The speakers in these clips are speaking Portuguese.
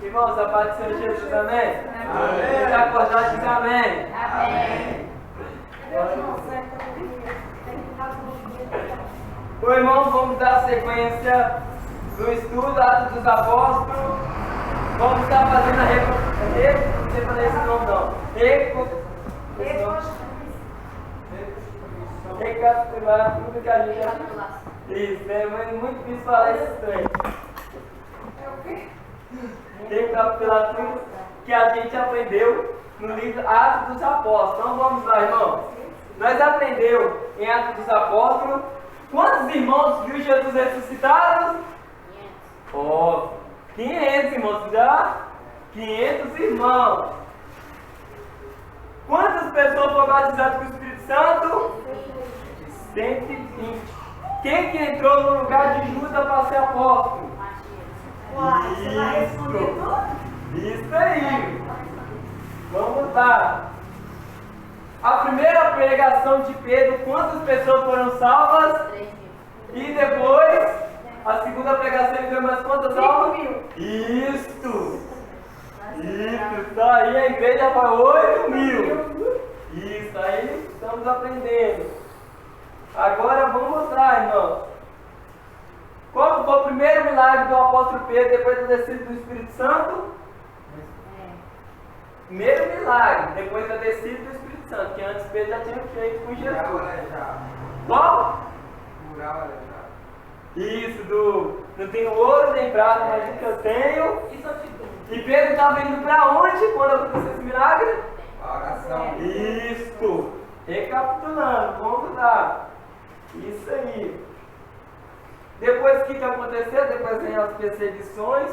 Irmãos, a paz do Senhor Jesus, amém? Amém. Quem está acordado diz amém. Amém. Bom, irmãos, vamos dar sequência no estudo Atos dos Apóstolos. Vamos estar fazendo a não sei fazer esse nome não. Recapitular tudo que a gente já... Isso, é muito difícil falar esse trem. Recapitular tudo que a gente aprendeu no livro Atos dos Apóstolos. Então vamos lá, irmãos. Nós aprendemos em Atos dos Apóstolos quantos irmãos viu Jesus ressuscitado? 500 irmãos, já? 500 irmãos. Quantas pessoas foram batizadas com o Espírito Santo? 120. Quem que entrou no lugar de Judas para ser apóstolo? Você vai responder tudo? Isso aí. Vamos lá. A primeira pregação de Pedro, quantas pessoas foram salvas? 3.000. E depois, a segunda pregação, ele deu mais quantas almas? 5.000. Isso. Tá aí, a igreja vai 8.000. Isso, aí estamos aprendendo. Agora vamos lá, irmãos. Qual foi o primeiro milagre do apóstolo Pedro depois do descido do Espírito Santo? Primeiro milagre, depois da descida do Espírito Santo, que antes Pedro já tinha feito com Jesus. Qual? Isso, não tenho ouro nem prata, mas o que eu tenho. E Pedro estava indo para onde quando aconteceu esse milagre? Isso. Recapitulando, vamos lá. Isso aí. Depois o que aconteceu? Depois vem as perseguições,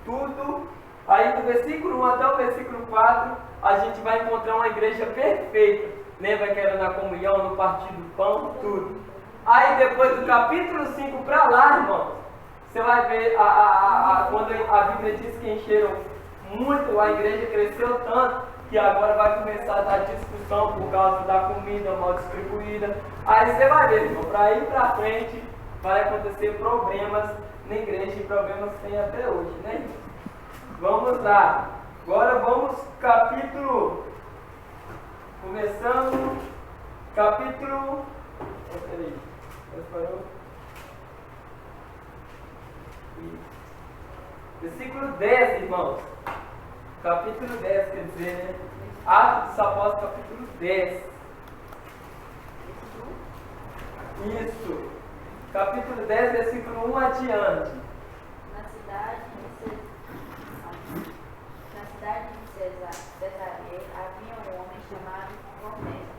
tudo. Aí do versículo 1 até o versículo 4, a gente vai encontrar uma igreja perfeita. Lembra que era na comunhão, no partir do pão, tudo. Aí depois do capítulo 5 para lá, irmãos, você vai ver quando a Bíblia diz que encheram muito, a igreja cresceu tanto, que agora vai começar a dar discussão por causa da comida mal distribuída. Aí você vai ver, irmão, para ir para frente vai acontecer problemas na igreja, e problemas que tem até hoje, né, irmão? Vamos lá. Agora vamos capítulo. Começando. Capítulo. Peraí. Versículo 10, irmãos. Capítulo 10, quer dizer, né? Atos dos Apóstolos, capítulo 10. Isso. Capítulo 10, versículo 1 adiante. Na cidade de Cesareia havia um homem chamado Cornélio,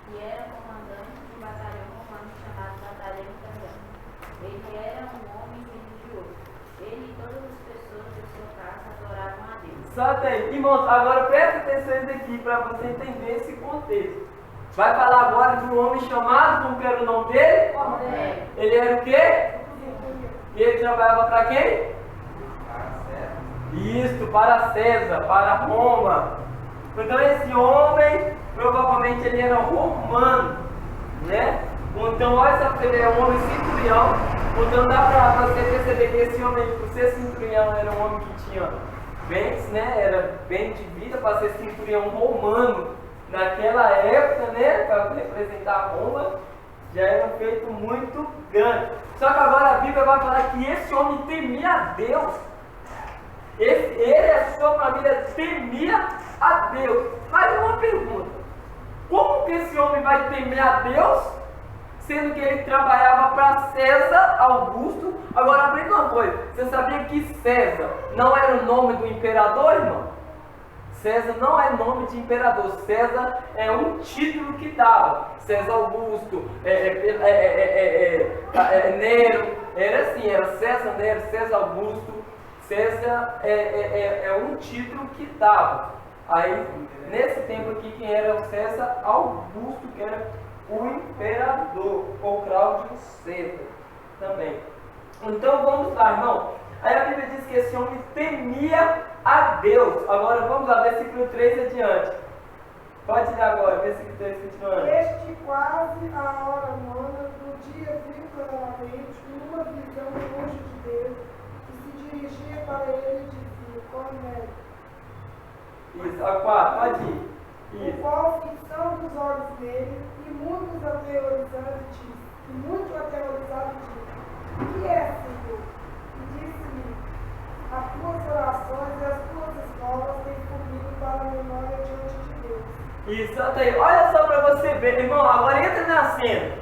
que era comandante de um batalhão romano chamado Batalhão Italiano. Ele era um homem religioso. Ele e todas as pessoas de sua casa adoravam a Deus. Solta aí. Irmãos, agora presta atenção nisso aqui para você entender esse contexto. Vai falar agora de um homem chamado, como que era o nome dele? Cornélio. Ele era o quê? E ele trabalhava para quem? Isto, para César, para Roma. Então esse homem, provavelmente ele era romano, né? Então olha só, ele é um homem centurião. Então dá para você perceber que esse homem, por ser centurião, era um homem que tinha bens, né? Era bem de vida para ser centurião romano. Naquela época, né? Para representar Roma, já era um feito muito grande. Só que agora a Bíblia vai falar que esse homem temia a Deus. Ele e a sua família temia a Deus. Mas uma pergunta: como que esse homem vai temer a Deus, sendo que ele trabalhava para César Augusto? Agora aprenda uma coisa: você sabia que César não era o nome do imperador, irmão? César não é nome de imperador. César é um título que dava. César Augusto, Nero, era assim, era César Nero, César Augusto. César é um título que dava. Aí, nesse tempo aqui, quem era o César Augusto, que era o imperador, ou Cláudio César também. Então vamos lá, irmão. Aí a Bíblia diz que esse homem temia a Deus. Agora vamos lá, versículo 3 adiante. Pode ler agora, versículo 3 continuando. Este quase a hora nona do dia viu claramente uma visão longe de Deus, que se dirigia para ele e dizia: Cornélio, Isso, a 4, pode ir. o Isso. qual, fixando os olhos nele, e muito aterrorizado disse, que é, Senhor? E disse-lhe, as tuas orações e as tuas esmolas têm comigo para a memória diante de Deus. Isso, até aí. Olha só pra você ver, irmão, agora entra na cena.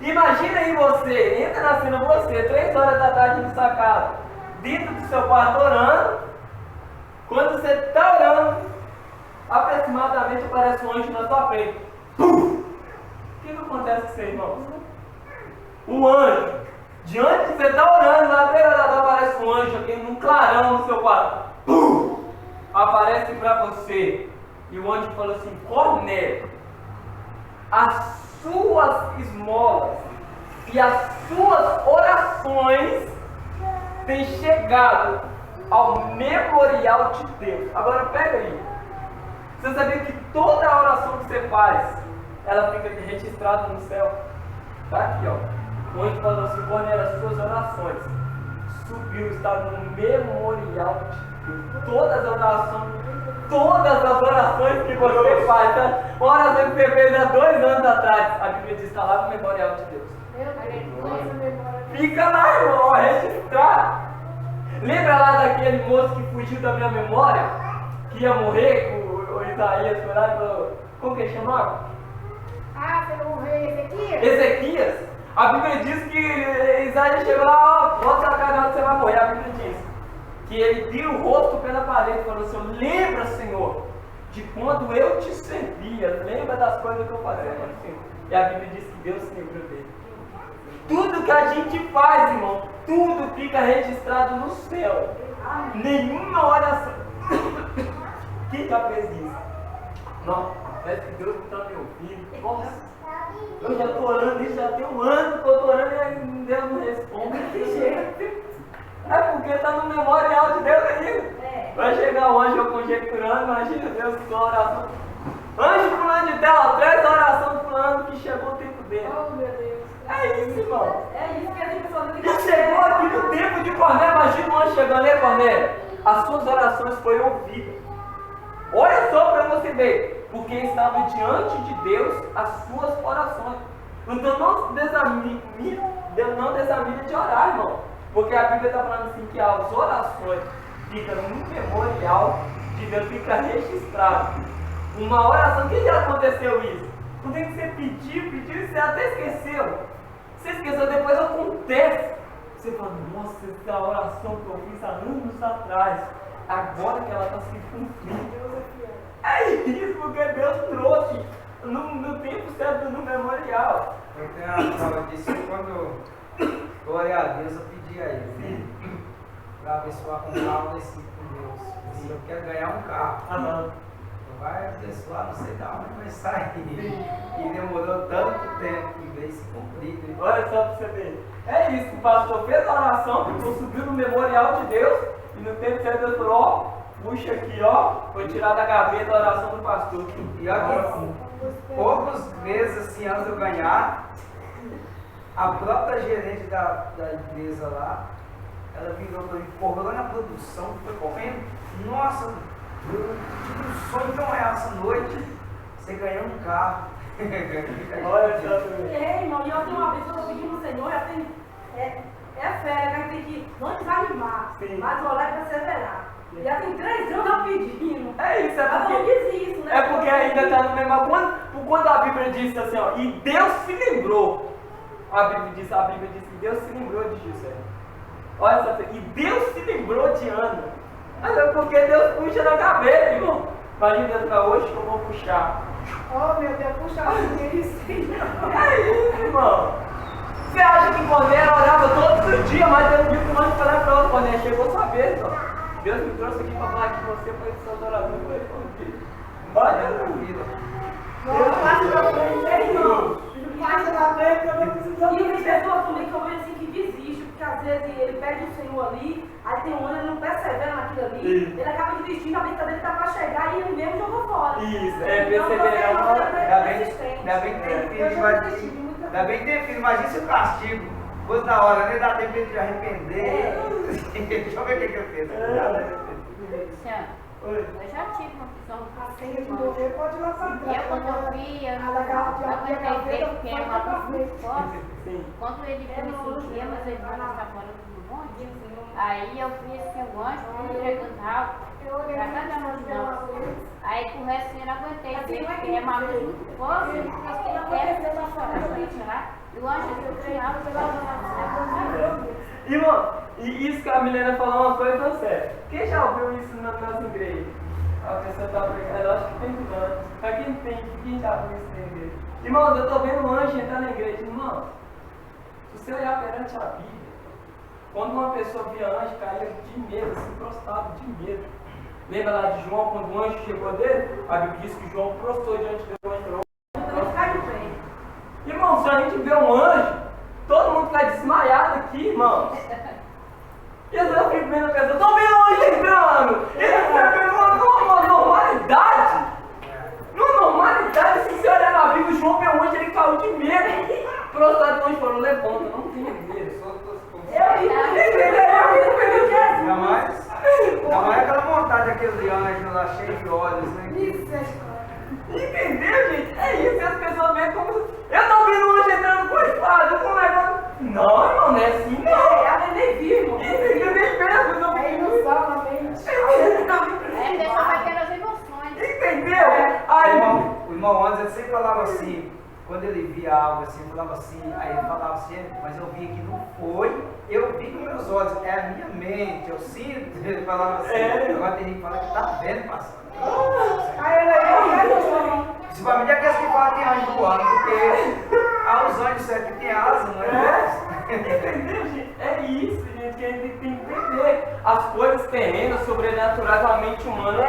Imagina aí você, entra na cena você, 3 horas da tarde no sacado, dentro do seu quarto orando. Quando você está orando, aproximadamente aparece um anjo na sua frente. Pum! O que acontece com você, irmão? Um anjo. Diante de você está orando, na 3 horas da tarde aparece um anjo aqui num clarão no seu quarto. Pum! Aparece para você. E o anjo falou assim: Cornélio, as suas esmolas e as suas orações têm chegado ao memorial de Deus. Agora pega aí. Você sabia que toda a oração que você faz, ela fica registrada no céu? Tá aqui, ó. O anjo falou assim: Cornélio, as suas orações subiu, está no memorial de Deus. Todas as orações que você faz, tá? Oração que você fez há 2 anos atrás, a Bíblia diz que está lá no memorial de Deus. Fica lá, irmão, ó, registrado. Lembra lá daquele moço que fugiu da minha memória? Que ia morrer, o Isaías foi lá e falou, como que ele chamava? Ah, foi o rei Ezequias? Ezequias. A Bíblia diz que Isaías chegou lá, ó, volta pra cá, não, você vai morrer. A Bíblia diz que ele viu o rosto pela parede e falou assim: lembra, Senhor, de quando eu te servia, lembra das coisas que eu fazia para o Senhor. E a Bíblia diz que Deus se lembrou dele. Tudo que a gente faz, irmão, tudo fica registrado no céu. Nenhuma oração. Quem já fez isso? Não, parece que Deus não está me ouvindo. Nossa, eu já estou orando isso, já tem um ano que eu estou orando e Deus não responde. Que jeito. É porque está no memorial de Deus aí. Vai chegar o anjo conjecturando, imagina Deus com a oração. Anjo fulano de tela, 3 orações do fulano que chegou o tempo dele. Oh, meu Deus. É isso, irmão. É isso que a gente precisa E chegou aqui no tempo de Cornélio, imagina o anjo chegando aí, Cornélio. As suas orações foram ouvidas. Olha só para você ver, porque estava diante de Deus as suas orações. Então não desanime de orar, irmão. Porque a Bíblia está falando assim que as orações ficam no memorial de Deus, fica registrado. Uma oração, que já aconteceu isso? Quando você pediu e você até esqueceu. Você esqueceu, depois acontece. Você fala, nossa, essa oração que eu fiz há anos atrás, agora que ela está se cumprindo. É isso, porque Deus trouxe no tempo certo, no memorial. Eu tenho a prova disso quando, glória a Deus, eu pedi a ele para abençoar com um carro desse com Deus. Se eu quero ganhar um carro, vai abençoar, não sei de onde vai sair. E demorou tanto tempo que veio se cumprir. Olha só para você ver. É isso, o pastor fez a oração, ficou subiu no memorial de Deus, e no tempo certo Deus falou, ó, puxa aqui, ó, foi tirar da gaveta a oração do pastor. E aqui, poucos meses assim antes de eu ganhar, a própria gerente da empresa lá, ela virou para mim, correu na produção, foi correndo, nossa, eu tive um sonho tão real essa noite, você ganhou um carro. Olha só. É, irmão, e eu tenho uma vez que eu estou pedindo ao Senhor, já tem, é fé, a gente tem que não desanimar, Sim. mas orar e perseverar. Já tem 3 anos eu pedindo. É isso, é Mas não porque, diz isso, né? é porque ainda está no mesmo. Quando a Bíblia diz assim, ó, e Deus se lembrou, a Bíblia diz que Deus se lembrou de José. Olha só, e Deus se lembrou de Ana. Mas é porque Deus puxa na gaveta, irmão. Imagina Deus para hoje que eu vou puxar. Oh, meu Deus, puxa a isso. É isso, irmão. Você acha que Cornélio orava todos os dias, mas Deus disse que o anjo falou para outro, Cornélio, chegou sua vez, ó. Deus me trouxe aqui para falar que você foi seu adorador, foi respondido. Olha a vida. Não passa na frente, né, irmão? Passa na frente, eu não preciso. E tem pessoas também que eu vejo assim que desistem, porque às vezes ele pede o Senhor ali, aí tem um ano ele não persevera naquilo ali, Isso. ele acaba desistindo, a vista dele está para chegar e ele mesmo jogou fora. Isso, é Então, perseverar. Ainda bem que tem filho, ainda bem que tem filho, imagina se o castigo fosse na hora, nem dá tempo de arrepender. Deixa eu ver o que eu fiz. Luciano, Oi. eu já tive uma pessoa A senha de morrer pode ir lá pra trás. eu, quando eu vi, eu A não da garrafa de água e a aguentei ver, gaveta porque era vai uma pra luz muito frente. forte. Sim. Quando ele viu esse dia, mas ele não está morando no monte, aí eu vi assim, o anjo, tudo entregando algo, Eu olhei pra cada pra um de pela nós. luz. Aí com o resto eu não aguentei Assim, ver, não é porque que é uma não luz sei. muito forte, Ele mas não tem aconteceu perto na da forma chave dele. pra tirar, e o anjo eu tirava pela Irmão, e isso que a Milena falou uma coisa tão séria. Quem já ouviu isso nas igrejas? A pessoa tá pregando, eu acho que tem tanto. Mas quem já ouviu isso na igreja? Irmão, eu tô vendo um anjo entrar na igreja. Irmão, se você olhar perante a Bíblia, quando uma pessoa via anjo, caía de medo, assim, prostrado de medo. Lembra lá de João, quando o anjo chegou dele? A Bíblia diz que João prostrou diante do anjo. Irmão, se a gente vê um anjo, todo mundo fica desmaiado aqui, irmão. E às vezes eu fico vendo a pessoa, tô vendo um anjo entrando. E ele fica vendo uma normalidade. Numa normalidade, se você olhar na Bíblia, João vê um anjo, ele caiu de medo. Prostrado do anjo falou, levanta, não tenha medo. Ainda mais aquela vontade daquele anjo lá cheio de olhos, né? Misericórdia. Entendeu, gente? É isso, e as pessoas veem como. Eu tô vendo um anjo entrando com espada, com um negócio. Não, irmão, não é assim, não. Ela nem viu, irmão. Entendeu? Nem pensa, não. É ilusão na mente. Aí a pessoa vai ter as emoções. Entendeu? Aí, O irmão Anderson sempre falava assim, quando ele via algo assim, falava assim, aí ele falava assim, mas eu vi que não foi, eu vi com meus olhos, é a minha mente, eu sinto, ele falava assim, agora tem gente que fala que tá vendo passando. Aí ela é Principalmente aqueles que falam que tem anjo voando, porque os anjos certo que tem asa, não é? entendeu, gente? É isso, gente, que a gente tem que entender. As coisas terrenas, sobrenaturais, a mente humana.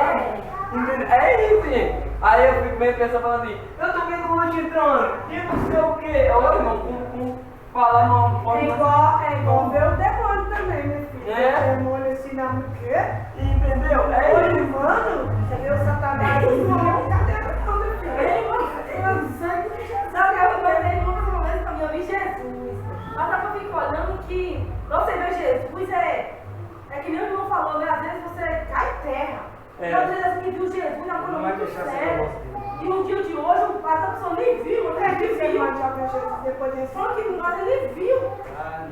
Entendeu? É isso, gente. Aí eu fico meio pensando falando assim, eu tô vendo um anjo entrando, e não sei o quê. Olha, irmão, com falar uma forma. É igual ver o demônio também, meu filho. É. O demônio assim na quê? Entendeu? É Olha, isso. mano, você vê o Satanás, não é brincadeira não, meu filho. É sangue de Jesus. Sabe o que eu pensei muitas momentos também? Eu vi Jesus. Mas dá pra ficar olhando que quando você vê Jesus é que nem o irmão falou, né? Às vezes você cai em terra. É. E às vezes assim, viu Jesus na Não coisa vai muito deixar ser séria. negócio dele. E no dia de hoje, essa pessoa nem viu, não é que Você viu. pode já ver Jesus depois desse. Só que nós ele viu.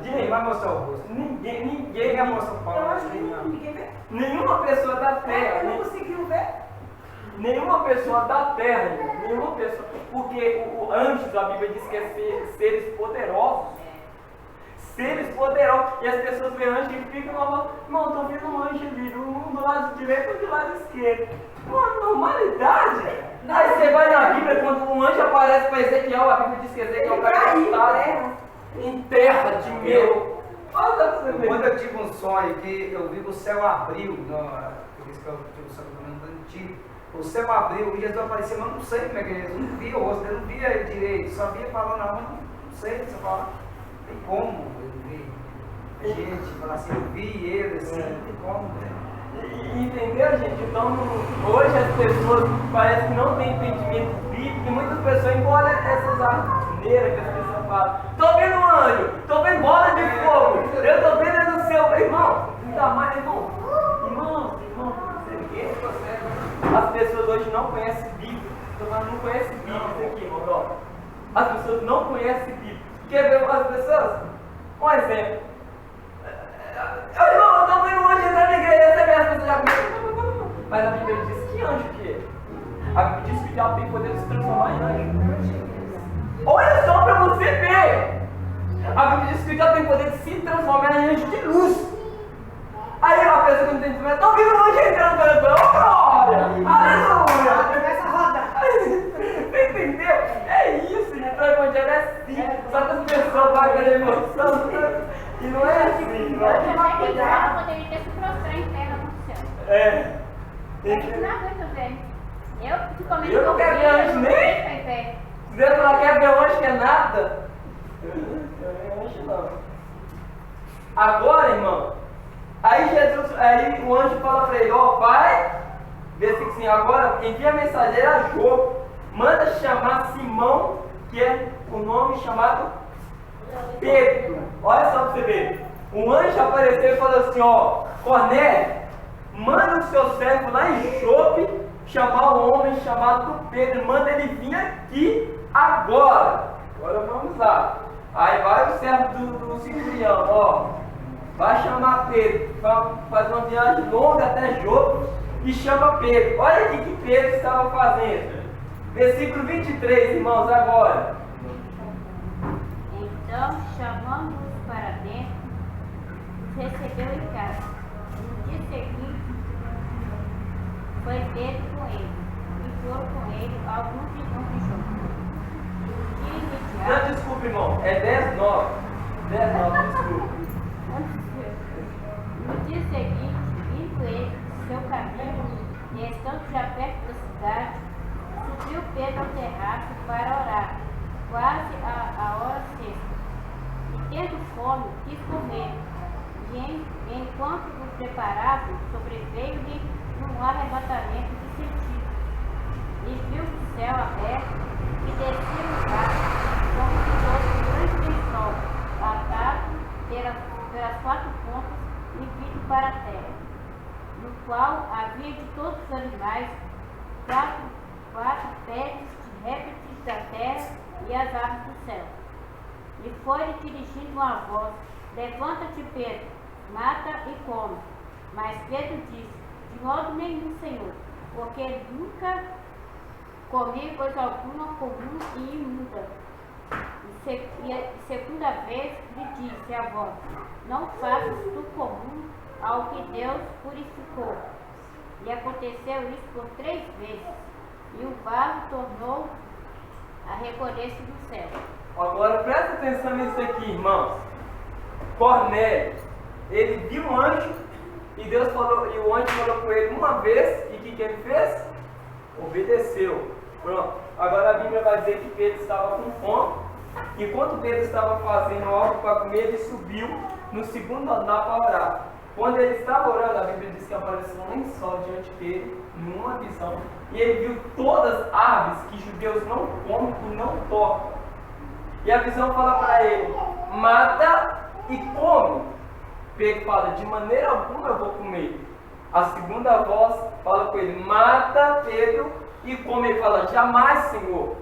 Ninguém vai mostrar o rosto. Ninguém vai mostrar o Eu pau. acho que ninguém vê. Nenhuma pessoa da terra. Ele não conseguiu ver? Nenhuma pessoa da terra, nenhuma pessoa, porque o anjos, a Bíblia diz que é seres poderosos, seres poderosos, e as pessoas veem anjos e ficam falando, irmão, estou vendo um anjo ali, um do lado direito e um do lado esquerdo, uma normalidade. Aí você vai na Bíblia, quando um anjo aparece para Ezequiel, a Bíblia diz que Ezequiel Ele cai caiu, assustado, né? em terra de medo. Olha pra você ver. Quando eu tive um sonho que eu vi que o céu abriu, por isso que eu tive um sonho antigo, o céu abriu e Jesus apareceu, mas eu não sei como é que é, eu não via o rosto, eu não via ele direito, só via falando, não, mas não sei, você fala, tem como eu vi a gente, falar assim, eu vi ele assim, não tem como, né? Entendeu, gente? Então, hoje as pessoas parecem que não têm entendimento bíblico e muitas pessoas engolem essas asneiras que as pessoas falam. Tô vendo um anjo, tô vendo bola de fogo, eu tô vendo no céu. Irmão, ainda mais, irmão, as pessoas hoje não conhecem Bíblia. Tô falando, não conhecem Bíblia isso aqui, irmão. As pessoas não conhecem Bíblia. Quer ver as pessoas? Um exemplo. Irmão, eu tô vendo um anjo entrar na igreja, você vê as pessoas já começam. Mas a Bíblia diz que anjo que é? A Bíblia diz que o diabo tem poder de se transformar em anjo. Olha só pra você ver. A Bíblia diz que o diabo tem poder de se transformar em anjo de luz. Aí a pessoa que não tem entendimento, tô vendo um anjo entrando pela glória. Aleluia. Começa a rodar. Você entendeu? É isso, gente. O evangelho é assim. Só que as pessoas vão querer emoção. E não é assim, não. Eu sei que ela poderia ter se prostrado em terra no céu. É. Eles não aguentam ver. Eu, principalmente, Eu não quero ver anjo nem. Se Deus não quer ver anjo, que é nada. Eu não quero ver anjo, não. Agora, irmão, aí o anjo fala para ele, ó, vai, versículo assim, agora envia mensageiro a Jope, manda chamar Simão, que é o nome chamado Pedro. Olha só para você ver. Um anjo apareceu e falou assim, ó, Cornélio, manda o seu servo lá em Jope chamar o homem chamado Pedro, manda ele vir aqui agora. Agora vamos lá. Aí vai o servo do centurião, ó, vai chamar Pedro, vai fazer uma viagem longa até Jope e chama Pedro. Olha o que Pedro estava fazendo. Versículo 23, irmãos, agora. Então, chamando-os para dentro, os recebeu em casa. No dia seguinte, foi Pedro com ele, e foram com ele alguns irmãos de Jope. No dia imediato, Não, desculpa, irmão, é 10:9. 10:9, desculpa. no dia seguinte, indo ele seu caminho, e estando já perto da cidade, subiu Pedro ao terraço para orar, quase a hora sexta. E tendo fome, quis comer. E enquanto o preparava, sobreveio-lhe um arrebatamento de sentido. E viu o céu aberto e descia um gato, como se fosse um grande lençol, atado pelas quatro pontas e vindo para a terra, no qual havia de todos os animais, quatro pés de répteis da terra e as aves do céu. E foi-lhe dirigindo uma voz: levanta-te, Pedro, mata e come. Mas Pedro disse: de modo nenhum, Senhor, porque nunca comi coisa alguma comum e imunda. E a segunda vez lhe disse a voz: não faças tu comum ao que Deus purificou. E aconteceu isso por 3 vezes, e o barro tornou a recolher-se do céu. Agora presta atenção nisso aqui, irmãos. Cornélio, ele viu um anjo e Deus falou, e o anjo falou com ele uma vez, e o que ele fez? Obedeceu. Pronto. Agora a Bíblia vai dizer que Pedro estava com fome. Enquanto Pedro estava fazendo algo para comer, ele subiu no segundo andar para orar. Quando ele estava orando, a Bíblia diz que apareceu um lençol diante dele, numa visão, e ele viu todas as aves que judeus não comem e não tocam. E a visão fala para ele: mata e come. Pedro fala: de maneira alguma eu vou comer. A segunda voz fala com ele: mata, Pedro, e come. Ele fala: jamais, Senhor,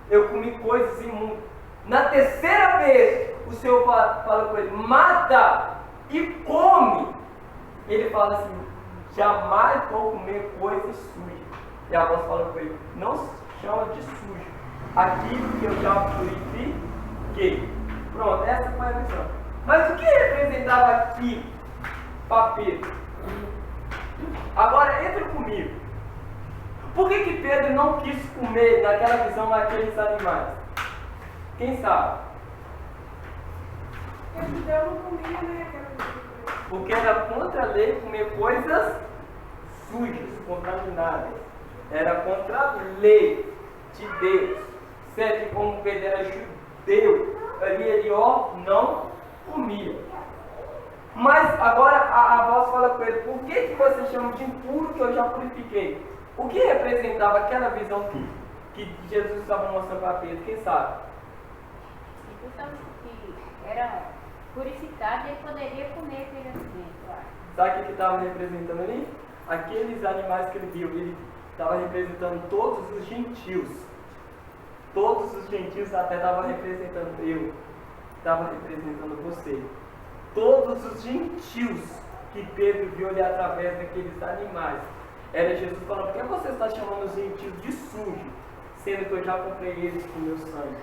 eu comi coisas imundas. Na terceira vez, o Senhor fala com ele: mata e come. Ele fala assim: jamais vou comer coisas sujas. E a voz fala com ele: não chama de sujo aquilo que eu já purifiquei. Pronto, essa foi a visão. Mas o que representava aqui para Pedro? Agora entra comigo. Por que Pedro não quis comer naquela visão aqueles animais? Quem sabe? Porque Deus não comia, né? Porque era contra a lei comer coisas sujas, contaminadas. Era contra a lei de Deus. Certo? Como Pedro era judeu, ali ele não comia. Mas agora a voz fala com ele: por que você chama de impuro que eu já purifiquei? O que representava aquela visão que Jesus estava mostrando para Pedro? Quem sabe? Que era purificado e ele poderia comer aquele alimento. Sabe o que estava representando ali? Aqueles animais que ele viu, ele estava representando todos os gentios. Todos os gentios até estavam representando eu, estava representando você. Todos os gentios que Pedro viu ali através daqueles animais. Era Jesus falando: por que você está chamando os gentios de sujo, sendo que eu já comprei eles com meu sangue?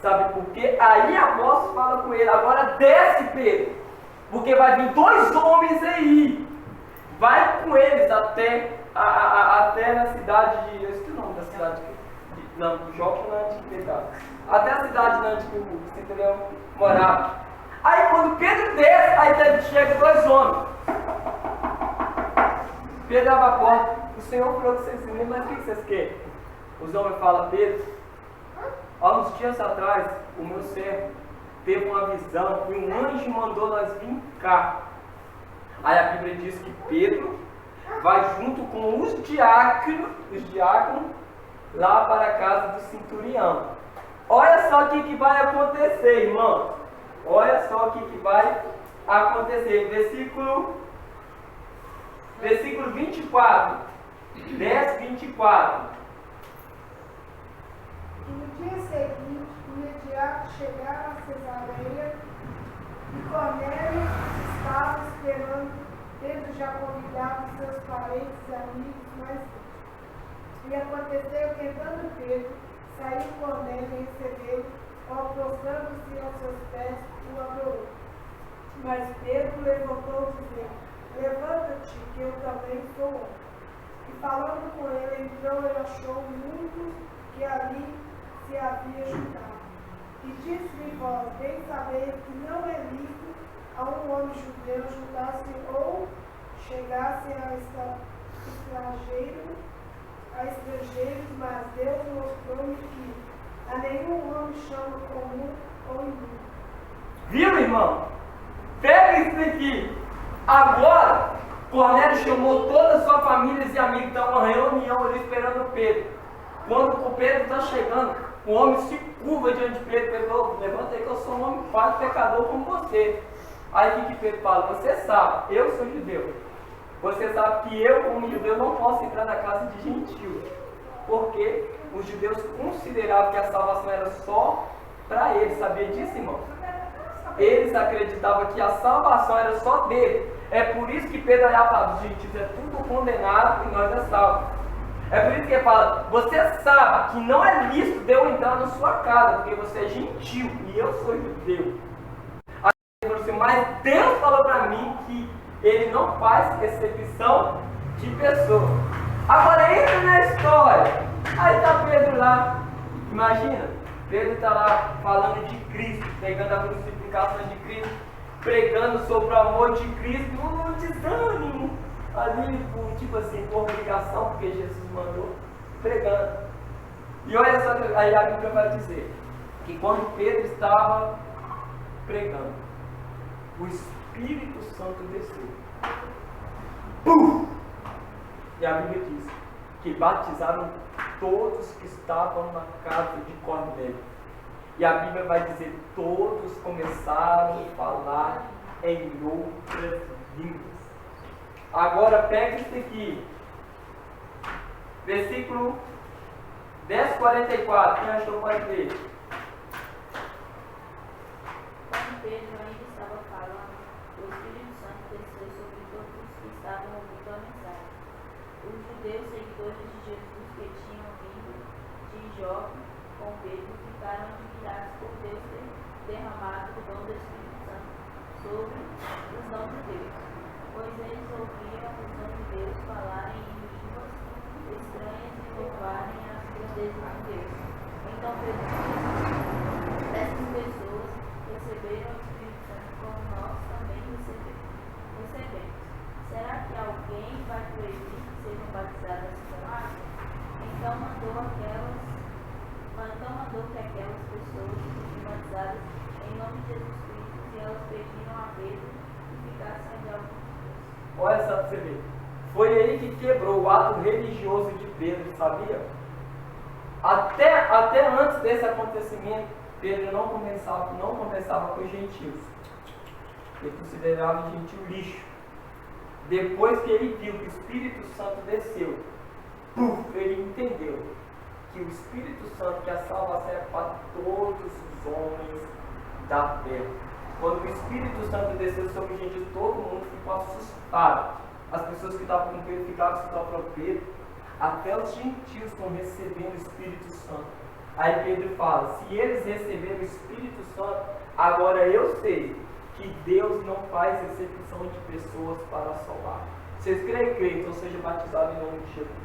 Sabe por quê? Aí a voz fala com ele: agora desce, Pedro, porque vai vir 2 homens aí. Vai com eles até na cidade de... Eu esqueci o nome da cidade. Não, Jope na antiguidade. Até a cidade na antiguidade, o centurião morava. Aí quando Pedro desce, aí chega 2 homens. Pedro abre a porta: o Senhor falou que vocês vinham, mas o que vocês querem? Os homens falam: Pedro, há uns dias atrás, o meu servo teve uma visão e um anjo mandou nós vir cá. Aí a Bíblia diz que Pedro vai junto com os diáconos lá para a casa do centurião. Olha só o que vai acontecer, irmãos. Olha só o que vai acontecer. Versículo Versículo 24. 10, 24. E no dia seguinte, imediato chegaram a Cesareia, e Cornélio estava esperando, tendo já convidado seus parentes e amigos mais íntimos. E aconteceu que, entrando Pedro, saiu Cornélio e recebeu, ao prostrando-se aos seus pés, o adorou. Mas Pedro levantou, dizendo: Levanta-te, que eu também sou homem. E falando com ele, entrou e achou muitos que ali se havia juntado. E disse-lhe: Vós bem sabeis que não é lícito a um homem judeu juntar-se ou chegasse a estrangeiros, mas Deus mostrou-me que a nenhum homem chama comum ou imundo. Viu, irmão? Pega isso aqui. Agora, Cornélio chamou toda a sua família e amigos. Está uma reunião ali esperando o Pedro. Quando o Pedro está chegando, o homem se curva diante de Pedro. Pedro falou: levanta aí que eu sou um homem falho, pecador como você. Aí o que Pedro fala? Você sabe, eu sou judeu. Você sabe que eu, como judeu, não posso entrar na casa de gentio. Porque os judeus consideravam que a salvação era só para eles. Sabia disso, irmão? Eles acreditavam que a salvação era só dele. É por isso que Pedro olhava e falava: os gentios é tudo condenado e nós é salvo. É por isso que ele fala: você sabe que não é lícito de eu entrar na sua casa, porque você é gentil e eu sou judeu. Aí ele falou assim: mas Deus falou para mim que ele não faz exceção de pessoa. Agora entra na história. Aí está Pedro lá. Imagina, Pedro está lá falando de Cristo, pegando a crucificação de Cristo, pregando sobre o amor de Cristo, um desânimo ali, tipo assim, por obrigação, porque Jesus mandou, pregando. E olha só, aí a Bíblia vai dizer que quando Pedro estava pregando, o Espírito Santo desceu. Pum! E a Bíblia diz que batizaram todos que estavam na casa de Cornélio. E a Bíblia vai dizer: todos começaram a falar em outras línguas. Agora pega isso aqui. Versículo 10:44. Quem achou pode ler. Quando Pedro ainda estava falando, o Espírito Santo desceu sobre todos os que estavam ouvindo a mensagem. Os judeus seguidores de Jesus que tinham vindo de Jope com Pedro ficaram admirados por Deus ter derramado o dom do Espírito Santo sobre os não-judeus, pois eles ouviam os não-judeus falarem em línguas estranhas e louvarem as grandezas de Deus. Então Pedro disse: essas pessoas receberam o Espírito Santo como nós também recebemos. Será que alguém vai proibir que sejam batizadas com água? Então mandou que aquelas pessoas fossem batizadas em nome de Jesus Cristo, e elas pediram a Pedro que ficassem ali alguns dias. Olha só para você ver. Foi aí que quebrou o ato religioso de Pedro, sabia? Até antes desse acontecimento, Pedro não conversava com os gentios. Ele considerava o gentio lixo. Depois que ele viu que o Espírito Santo desceu, ele entendeu que o Espírito Santo, que a salvação é para todos os homens da terra. Quando o Espírito Santo desceu sobre os gentios, todo mundo ficou assustado. As pessoas que estavam com Pedro ficaram assustadas para Pedro. Até os gentios estão recebendo o Espírito Santo. Aí Pedro fala: se eles receberam o Espírito Santo, agora eu sei que Deus não faz exceção de pessoas para salvar. Vocês creem, então seja batizado em nome de Jesus.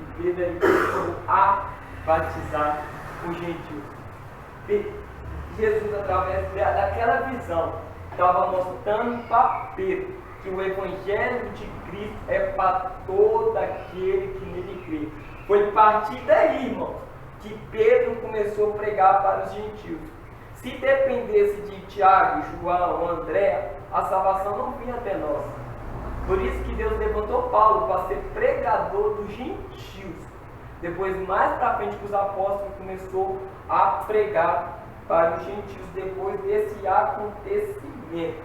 E Pedro aí começou a batizar os gentios. Jesus, através daquela visão, estava mostrando para Pedro que o Evangelho de Cristo é para todo aquele que nele crê. Foi a partir daí, irmão, que Pedro começou a pregar para os gentios. Se dependesse de Tiago, João, André, a salvação não vinha até nós. Por isso que Deus levantou Paulo para ser pregador dos gentios. Depois, mais para frente, que os apóstolos começou a pregar para os gentios depois desse acontecimento.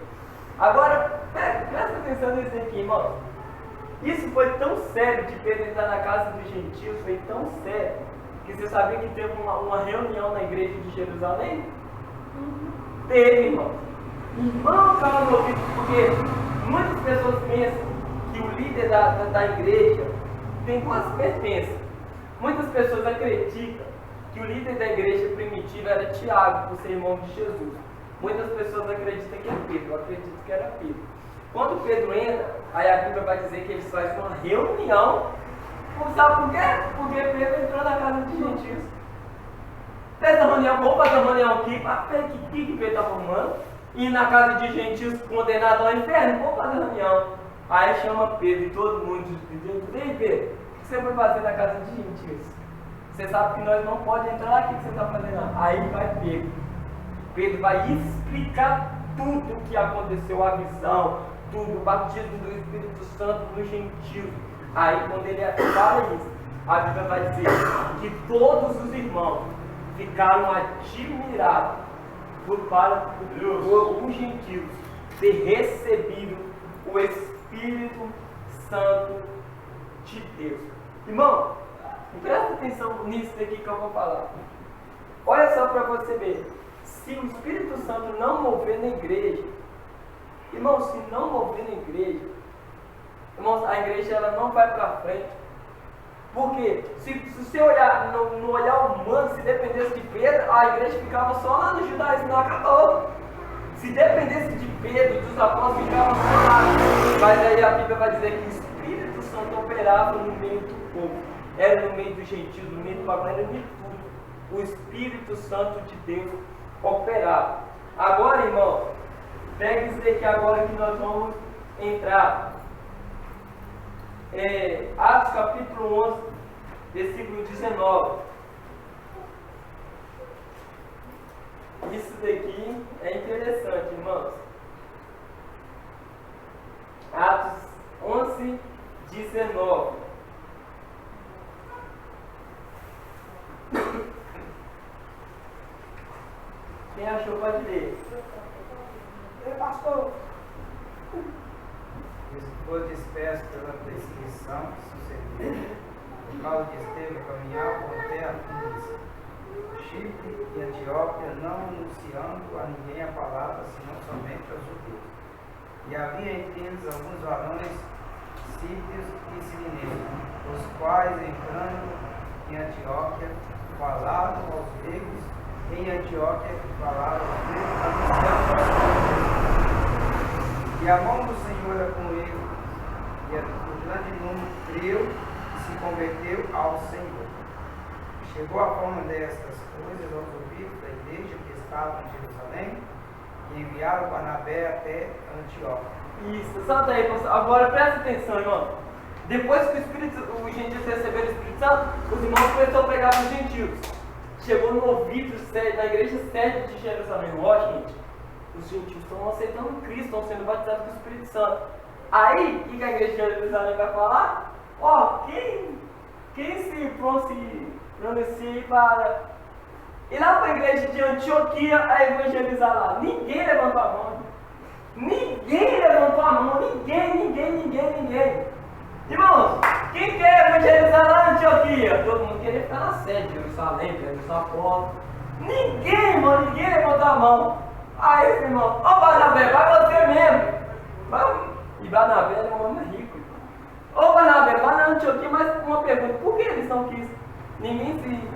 Agora, presta atenção nisso aqui, irmão. Isso foi tão sério de Pedro entrar na casa dos gentios, foi tão sério, que você sabia que teve uma reunião na igreja de Jerusalém? Teve, irmão. Irmão, cara, meu ouvido, porque muitas pessoas pensam que o líder da igreja tem duas pertences. Muitas pessoas acreditam que o líder da igreja primitiva era Tiago, por ser irmão de Jesus. Muitas pessoas acreditam que é Pedro, eu acredito que era Pedro. Quando Pedro entra, aí a Bíblia vai dizer que eles fazem uma reunião. Sabe por quê? Porque Pedro entrou na casa de gentios. Fez a reunião, vamos fazer a reunião aqui, para ver o que Pedro está arrumando. E na casa de gentios condenados ao inferno, vamos fazer a reunião. Aí chama Pedro e todo mundo diz: ei Pedro, o que você foi fazer na casa de gentios? Você sabe que nós não podemos entrar aqui, o que você está fazendo? Aí vai Pedro. Pedro vai explicar tudo o que aconteceu, a visão, tudo, o batismo do Espírito Santo nos gentios. Aí quando ele fala isso, a Bíblia vai dizer que todos os irmãos ficaram admirados por os gentios ter recebido o Espírito Santo de Deus. Irmão, presta atenção nisso daqui que eu vou falar. Olha só para você ver. Se o Espírito Santo não mover na igreja, irmão, se não mover na igreja, irmãos, a igreja ela não vai para frente. Porque se você olhar no olhar humano, se dependesse de Pedro, a igreja ficava só lá no judaísmo, não acabou. Se dependesse de Pedro, dos apóstolos, ficava só lá. Mas aí a Bíblia vai dizer que o Espírito Santo operava no meio do povo. Era no meio dos gentios, no meio do pagão, era de tudo. O Espírito Santo de Deus operava. Agora, irmão, pega isso daqui agora que nós vamos entrar. Atos capítulo 11, versículo 19. Isso daqui é interessante, irmãos. Atos 11, 19. Quem achou pode ler. Pastor. Foi disperso pela perseguição que sucedeu, por causa de Estevão caminhava até a Tunísia, Chipre e Antioquia, não anunciando a ninguém a palavra, senão somente aos judeus. E havia entre eles alguns varões sírios e sirineus, os quais, entrando em Antioquia, falaram aos gregos, em Antioquia falaram aos gregos, anunciando as palavras. E a mão do Senhor era com ele, e o grande número creu e se converteu ao Senhor. Chegou a forma destas coisas aos ouvidos da igreja que estava em Jerusalém, e enviaram Barnabé até Antioquia. Isso, solta aí, agora presta atenção, irmão. Depois que os gentios receberam o Espírito Santo, os irmãos começaram a pregar para os gentios. Chegou no ouvido da igreja sede de Jerusalém. Ó, gente, os gentios estão aceitando Cristo, estão sendo batizados com o Espírito Santo. Aí, o que a igreja de Jerusalém vai falar? Ó, quem se pronuncia para ir lá para a igreja de Antioquia a evangelizar lá? Ninguém levantou a mão. Ninguém levantou a mão. Ninguém. Irmãos, quem quer evangelizar lá em Antioquia? Todo mundo queria ficar na sede, Jerusalém, Jerusalém, Apóstolo. Ninguém levantou a mão. Aí, irmão, ó Barnabé, vai você mesmo. Vai. E Barnabé era um homem rico. Ô Barnabé, vai na Antioquia, mas uma pergunta: por que eles não quis? Ninguém se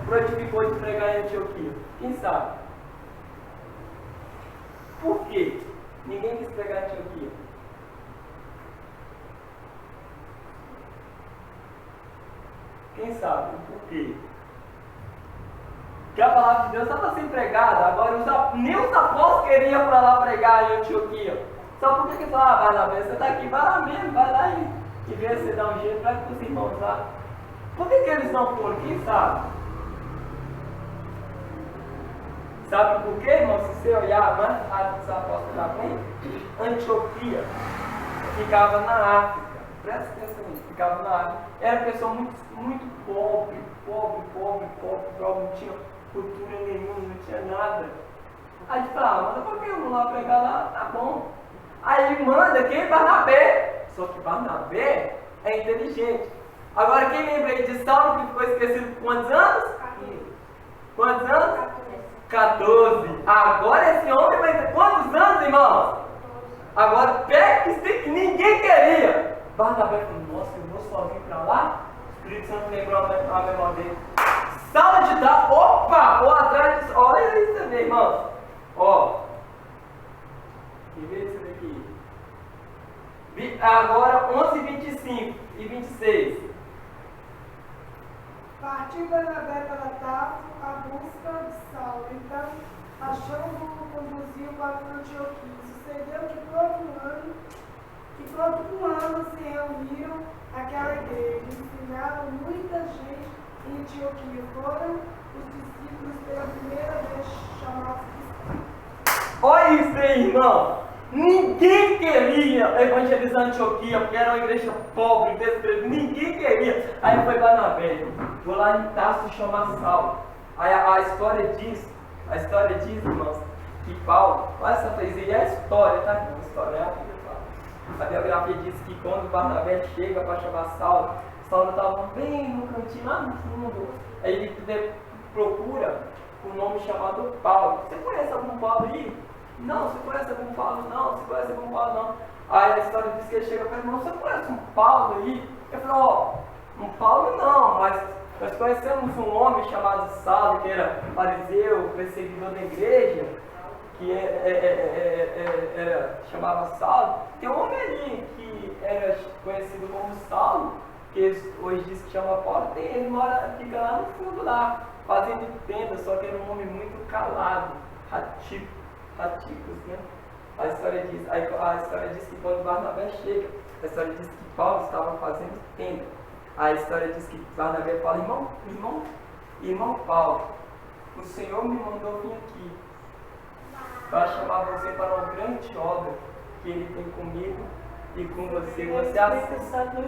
prontificou de pregar em Antioquia. Quem sabe? Por quê? Ninguém quis pregar em Antioquia. Quem sabe? Por quê? Porque a palavra de Deus estava sendo pregada, agora nem os apóstolos queriam para lá pregar em Antioquia. Só por que falaram: Barnabé, você está aqui, vai lá mesmo, vai lá e vê se dá um jeito, vai com os irmãos lá. Por que eles não foram? Quem sabe? Sabe por quê, irmão? Se você olhar mais os apóstolos da frente, Antioquia ficava na África. Presta atenção nisso, ficava na África. Era uma pessoa muito pobre, não tinha cultura nenhuma, não tinha nada. Aí fala: manda qualquer um lá pregar lá, tá bom. Aí manda quem? Barnabé. Só que Barnabé é inteligente. Agora, quem lembra aí de Saulo que ficou esquecido por quantos anos? Quantos anos? 14. Agora esse homem vai ter quantos anos, irmãos? Agora pega que ninguém queria. Barnabé falou, nossa, eu vou sozinho para lá? O Espírito Santo lembrou a memória dele. Saulo de Tarso, opa, vou atrás disso. Olha isso aí, irmãos. Ó. E vê isso daqui. Agora 11, 25 e 26. Partiu Barnabé para Tarso à busca de Saulo. Então, achando-o, conduziu para Antioquia. Sucedeu que por um ano se reuniram àquela igreja. Ensinaram muita gente em Antioquia. Foram os discípulos pela primeira vez chamados cristãos. Olha isso aí, irmão. Ninguém queria evangelizar Antioquia, porque era uma igreja pobre, desprezível. Ninguém queria. Aí foi Barnabé. Vou lá em Tarso chamar Saulo. Aí a história diz, irmãos, que Paulo, olha essa poesia, é a história, tá? A história é a Bíblia fala. A biografia diz que quando Barnabé chega para chamar Saulo, Saulo estava bem no cantinho, lá no fundo. Aí ele procura um nome chamado Paulo. Você conhece algum Paulo aí? Não, você conhece algum Paulo? Não, você conhece algum Paulo? Não. Aí a história diz que ele chega para ele, irmão, você conhece um Paulo aí? Eu falei, ó, um Paulo não, mas nós conhecemos um homem chamado Saulo, que era fariseu, perseguidor da igreja, que chamava Saulo. Tem um homem ali que era conhecido como Saulo, que hoje diz que chama Paulo, ele fica lá no fundo lá, fazendo tenda, só que era um homem muito calado, raticos, né? A história diz que quando Barnabé chega, a história diz que Paulo estava fazendo tenda. A história diz que Barnabé fala, irmão Paulo, o Senhor me mandou vir aqui para chamar você para uma grande obra que Ele tem comigo e com você. Você aceita?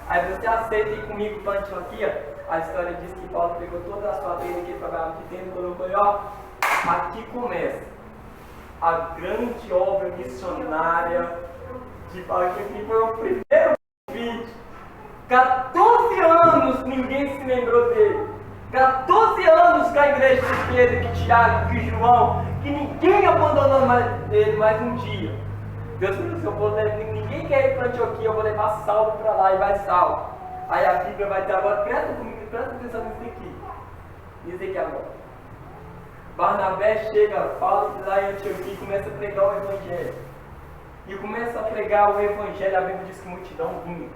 Aí você aceita ir comigo para Antioquia? A história diz que Paulo pegou toda a sua tenda que ele trabalhava de tenda e colocou aí, ó, aqui começa a grande obra missionária de Paulo, que foi o primeiro vídeo. 14 anos ninguém se lembrou dele. 14 anos que a igreja de Pedro, que Tiago, que João, que ninguém abandonou ele mais um dia. Deus falou, ninguém quer ir para Antioquia, eu vou levar Saulo para lá, e vai Saulo. Aí a Bíblia vai ter agora, presta atenção nisso aqui. Diz aqui agora. Barnabé chega, fala lá em Antioquia e começa a pregar o Evangelho. E começa a pregar o Evangelho, a Bíblia diz que multidão vinha.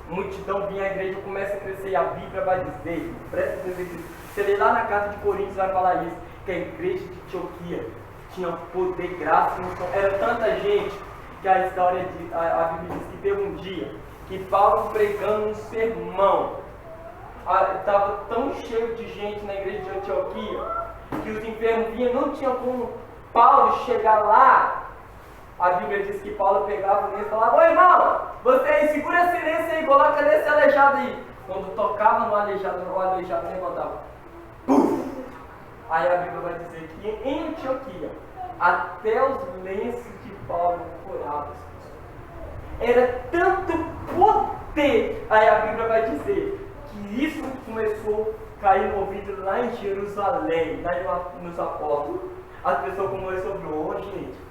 Multidão vinha, a igreja começa a crescer e a Bíblia vai dizer, presta atenção aqui. Você lê lá na carta de Coríntios, vai falar isso, que a igreja de Antioquia tinha poder, graça, era tanta gente que a história a Bíblia diz que teve um dia que Paulo pregando um sermão, estava tão cheio de gente na igreja de Antioquia que os enfermos vinham, não tinha como Paulo chegar lá. A Bíblia diz que Paulo pegava e falava, ô irmão, você aí, segura silêncio aí, coloca nesse aleijado aí. Quando tocava no aleijado, o aleijado levantava. Puf! Aí a Bíblia vai dizer que em Antioquia, até os lenços de Paulo curavam as pessoas. Era tanto poder. Aí a Bíblia vai dizer que isso começou a cair no ouvido lá em Jerusalém, lá nos apóstolos. As pessoas começaram a ouvir, gente,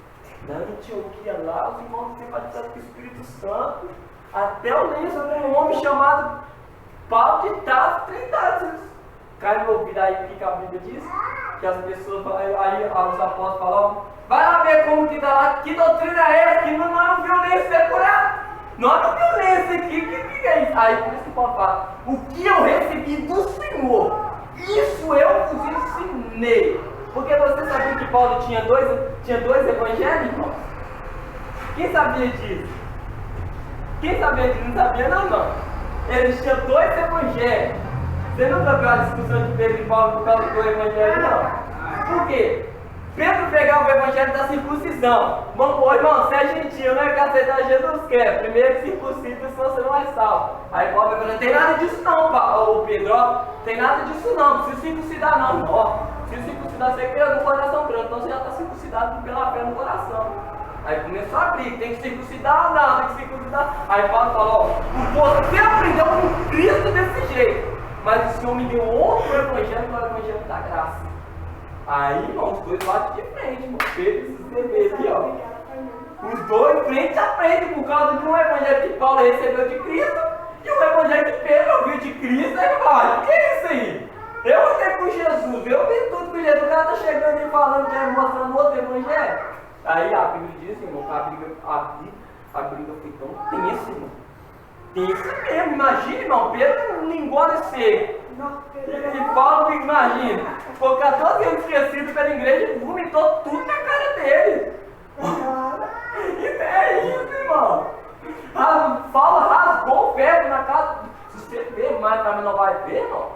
na Antioquia lá, os irmãos têm batizados com o Espírito Santo. Até o lenço de um homem chamado Paulo de Tarso, 30 anos. Cai no ouvido, aí o que a Bíblia diz? Que as pessoas, aí os apóstolos falam, vai lá ver como que está lá, que doutrina é essa? Que não há violência ser curado. Não há violência aqui, o que é isso? Aí por isso que o Paulo fala, o que eu recebi do Senhor, isso eu vos ensinei. Porque você sabia que Paulo tinha dois evangelhos, irmão? Quem sabia disso? Quem sabia disso? Não sabia não. Eles tinham dois evangelhos. Você nunca viu a discussão de Pedro e Paulo por causa do evangelho, não? Por quê? Pedro pegava o evangelho da circuncisão. Bom, irmão, você é gentil, não é que aceitar Jesus quer. Primeiro circuncida, senão você não é salvo. Aí Paulo vai falar, não tem nada disso não, Pedro, ó. Tem nada disso não, não precisa circuncidar não, ó. Se circuncidar, você crê no coração branco, então você já está circuncidado pela fé no coração. Aí começou a abrir, tem que circuncidar, não, tem que circuncidar. Aí Paulo falou, ó, você aprendeu com Cristo desse jeito, mas o Senhor me deu outro evangelho, que é o evangelho da graça. Aí, irmão, os dois lados de frente, irmão, Pedro e esses bebês aqui, ó. Os dois frente a frente por causa de um evangelho que Paulo recebeu de Cristo e um evangelho que Pedro ouviu de Cristo. Aí fala, o que é isso aí? Eu andei com Jesus, eu vi tudo com Jesus, o cara tá chegando e falando que é mostrando outro evangelho. Aí a Bíblia diz, irmão, que a briga foi tão tensa, irmão. Tensa mesmo, imagina, irmão, Pedro não engole seco. E Paulo, imagina, ficou 14 anos esquecido pela igreja e vomitou tudo na cara dele. Isso é isso, irmão. Paulo rasgou o ferro na casa. Se você ver mais, também não vai ver, irmão.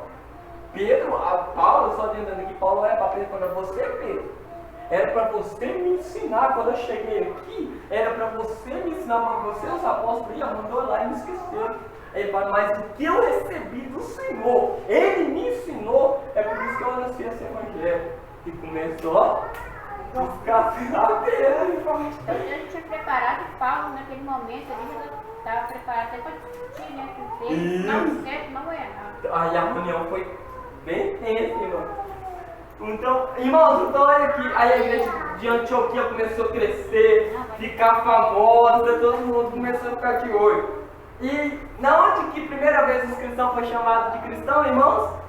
Pedro, Paulo, só dizendo que Paulo é para Pedro, você, Pedro. Era para você me ensinar, quando eu cheguei aqui, era para você me ensinar, para você, os apóstolos, já mandou lá e me esqueceram. Ele fala, mas o que eu recebi do Senhor, Ele me ensinou, é por isso que eu lancei esse evangelho. E começou a ficar dele. Então Deus tinha preparado Paulo naquele momento, ele já estava preparado até para discutir, né, com Pedro, não certo, não é nada. Aí a reunião foi bem tensa, irmão. Então, irmãos, então olha aqui, aí a igreja de Antioquia começou a crescer, ficar famosa, todo mundo começou a ficar de olho. E na onde que primeira vez os cristãos foram chamados de cristão, irmãos?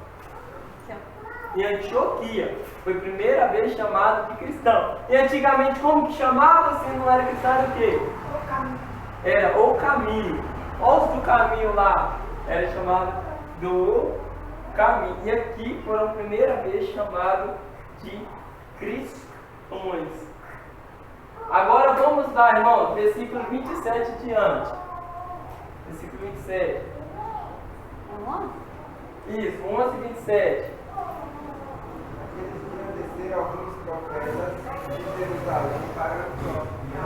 Em Antioquia. Foi a primeira vez chamado de cristão. E antigamente como que chamava se não era cristão? Era o quê? O caminho. Era o caminho. Os do caminho lá era chamado do caminho. E aqui foram a primeira vez chamados de cristãos. Agora vamos lá, irmão, versículo 27 diante. Versículo 27. Isso, 11 e 27. Aqueles que desceram alguns profetas de Jerusalém para Antioquia,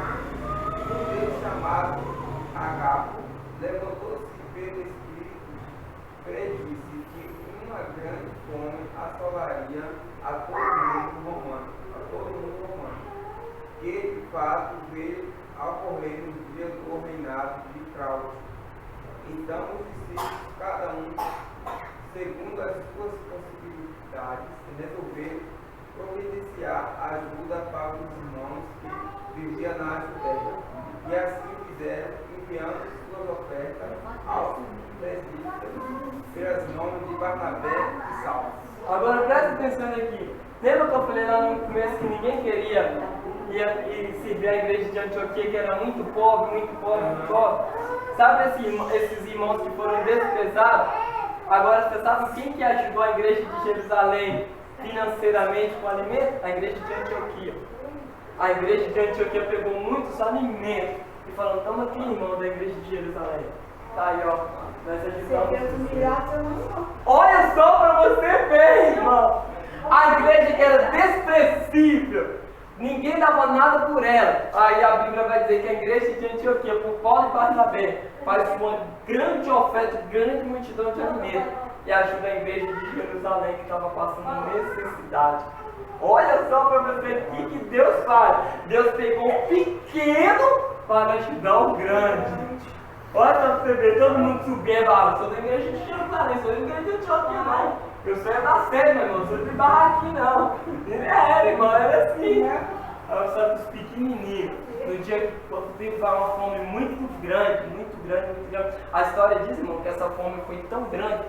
um deles chamado Agapo, levantou-se pelo Espírito, predisse que uma grande fome assolaria a todo mundo romano, que de fato veio a ocorrer nos dias do reinado de Cláudio. Então os discípulos, cada um, segundo as suas possibilidades, resolveram providenciar ajuda para os irmãos que viviam na Judéia. E assim fizeram, enviando suas ofertas aos presbíteros, pelas mãos de Barnabé e Saulo. Agora presta atenção aqui. Lembra que eu falei lá no começo que ninguém queria ir servir a igreja de Antioquia, que era muito pobre, muito pobre, muito pobre? Sabe esses irmãos que foram desprezados? Agora você sabe quem que ajudou a igreja de Jerusalém financeiramente com alimento? A igreja de Antioquia. A igreja de Antioquia pegou muitos alimentos e falou, toma aqui, irmão, da igreja de Jerusalém. Tá aí, ó. Nós ajudamos. Olha só pra você ver, irmão. A igreja que era desprezível. Ninguém dava nada por ela. Aí a Bíblia vai dizer que a igreja de Antioquia, por Paulo e Barnabé, faz uma grande oferta, grande multidão de alimentos e ajuda a igreja de Jerusalém que estava passando necessidade. Olha só para você ver o que Deus faz. Deus pegou um pequeno para ajudar o grande. Olha para você ver, todo mundo subindo, sou da igreja de Jerusalém, sou da igreja de Antioquia não. Eu sou da sede, meu irmão, sou de barraquinho não. Era, irmão, era assim, né? Aí só os pequenininhos. No dia que quando teve uma fome muito grande, muito grande, muito grande. A história diz, irmão, que essa fome foi tão grande,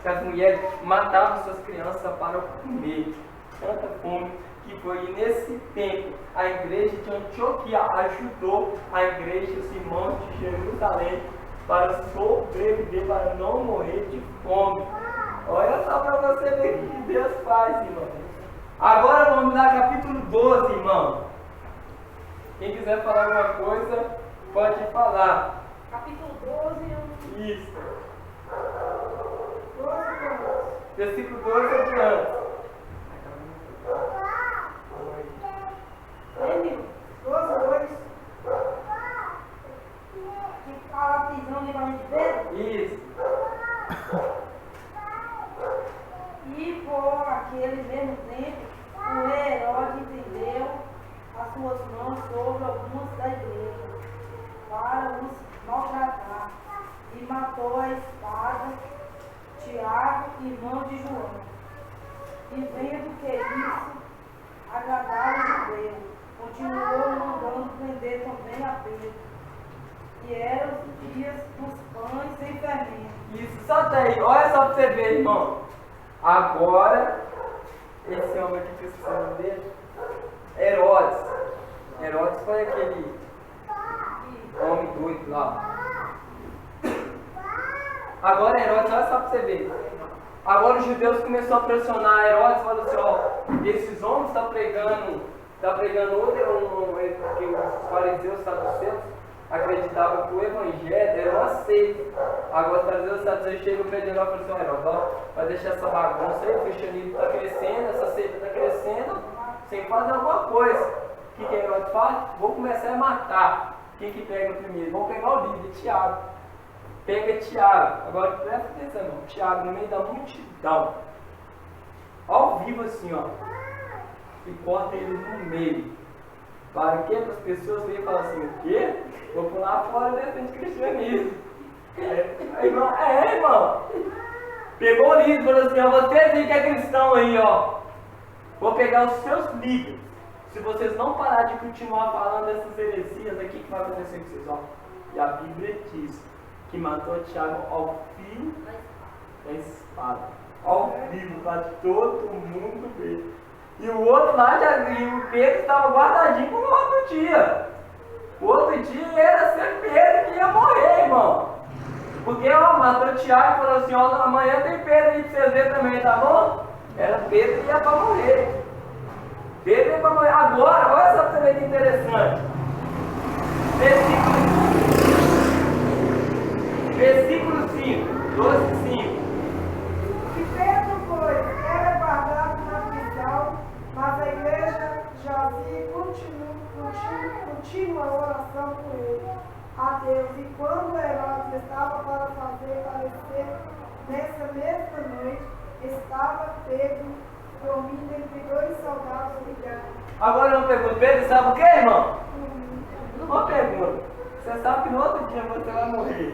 que as mulheres matavam suas crianças para comer. Tanta fome que foi nesse tempo a igreja de Antioquia ajudou a igreja, os irmãos de Jerusalém, para sobreviver, para não morrer de fome. Olha só para você ver o que Deus faz, irmão. Agora vamos lá, capítulo 12, irmão. Quem quiser falar alguma coisa, pode falar. Capítulo 12. Isso. Versículo 12 adiante. Que fala a prisão do livramento de Pedro. Isso. E por aquele mesmo tempo, o rei Herodes entendeu a suas mãos sobre alguns da igreja, para os maltratar, e matou a espada Tiago, irmão de João. E vendo que isso agradava o judeu, continuou mandando prender também a Pedro. E eram os dias dos pães sem fermento. Isso, só daí, olha só pra você ver, irmão. Agora, esse homem aqui que eu esqueci o nome dele, Herodes. Herodes foi aquele homem doido lá. Agora Herodes, olha só pra você ver. Agora os judeus começaram a pressionar Herodes, falando assim, ó, esses homens estão pregando que os fariseus, os saduceus, acreditavam que o evangelho era uma seita. Agora os fariseus, os saduceus chegam para Herodes e falam assim, ó, Herodes, ó, vai deixar essa bagunça aí, o cristianismo está crescendo, essa seita está crescendo, sem fazer alguma coisa. O que Herodes faz? Vou começar a matar. Quem que pega primeiro? Vamos pegar o líder, Tiago. Pega Tiago, agora presta atenção, irmão. Tiago no meio da multidão, ao vivo assim, ó, e corta ele no meio. Para que as pessoas venham e falam assim: o quê? Vou pular fora e defende cristianismo. Irmão. Pegou o líder e falou assim: ó, vocês aí que é cristão aí, ó, vou pegar os seus líderes. Se vocês não pararem de continuar falando dessas heresias aqui, o que vai acontecer com vocês, ó? E a Bíblia diz que matou Tiago ao fio da espada. Ao vivo, para todo mundo ver. E o outro lá, e o Pedro estava guardadinho para o outro dia. O outro dia era ser Pedro que ia morrer, irmão. Porque, ó, matou Tiago e falou assim, ó, amanhã tem Pedro aí para vocês verem também, tá bom? Era Pedro que ia para morrer. Pedro ia para morrer. Agora, olha só para você ver que interessante. Versículo 5, 12:5. E Pedro, pois, era guardado na prisão, mas a igreja jazia e continua a oração por ele, a Deus. E quando Herodes estava para fazer parecer nessa mesma noite, estava Pedro dormindo entre dois soldados ligados. Agora eu pergunto, Pedro sabe o que, irmão? Uma pergunta. Você sabe que no outro dia você vai morrer.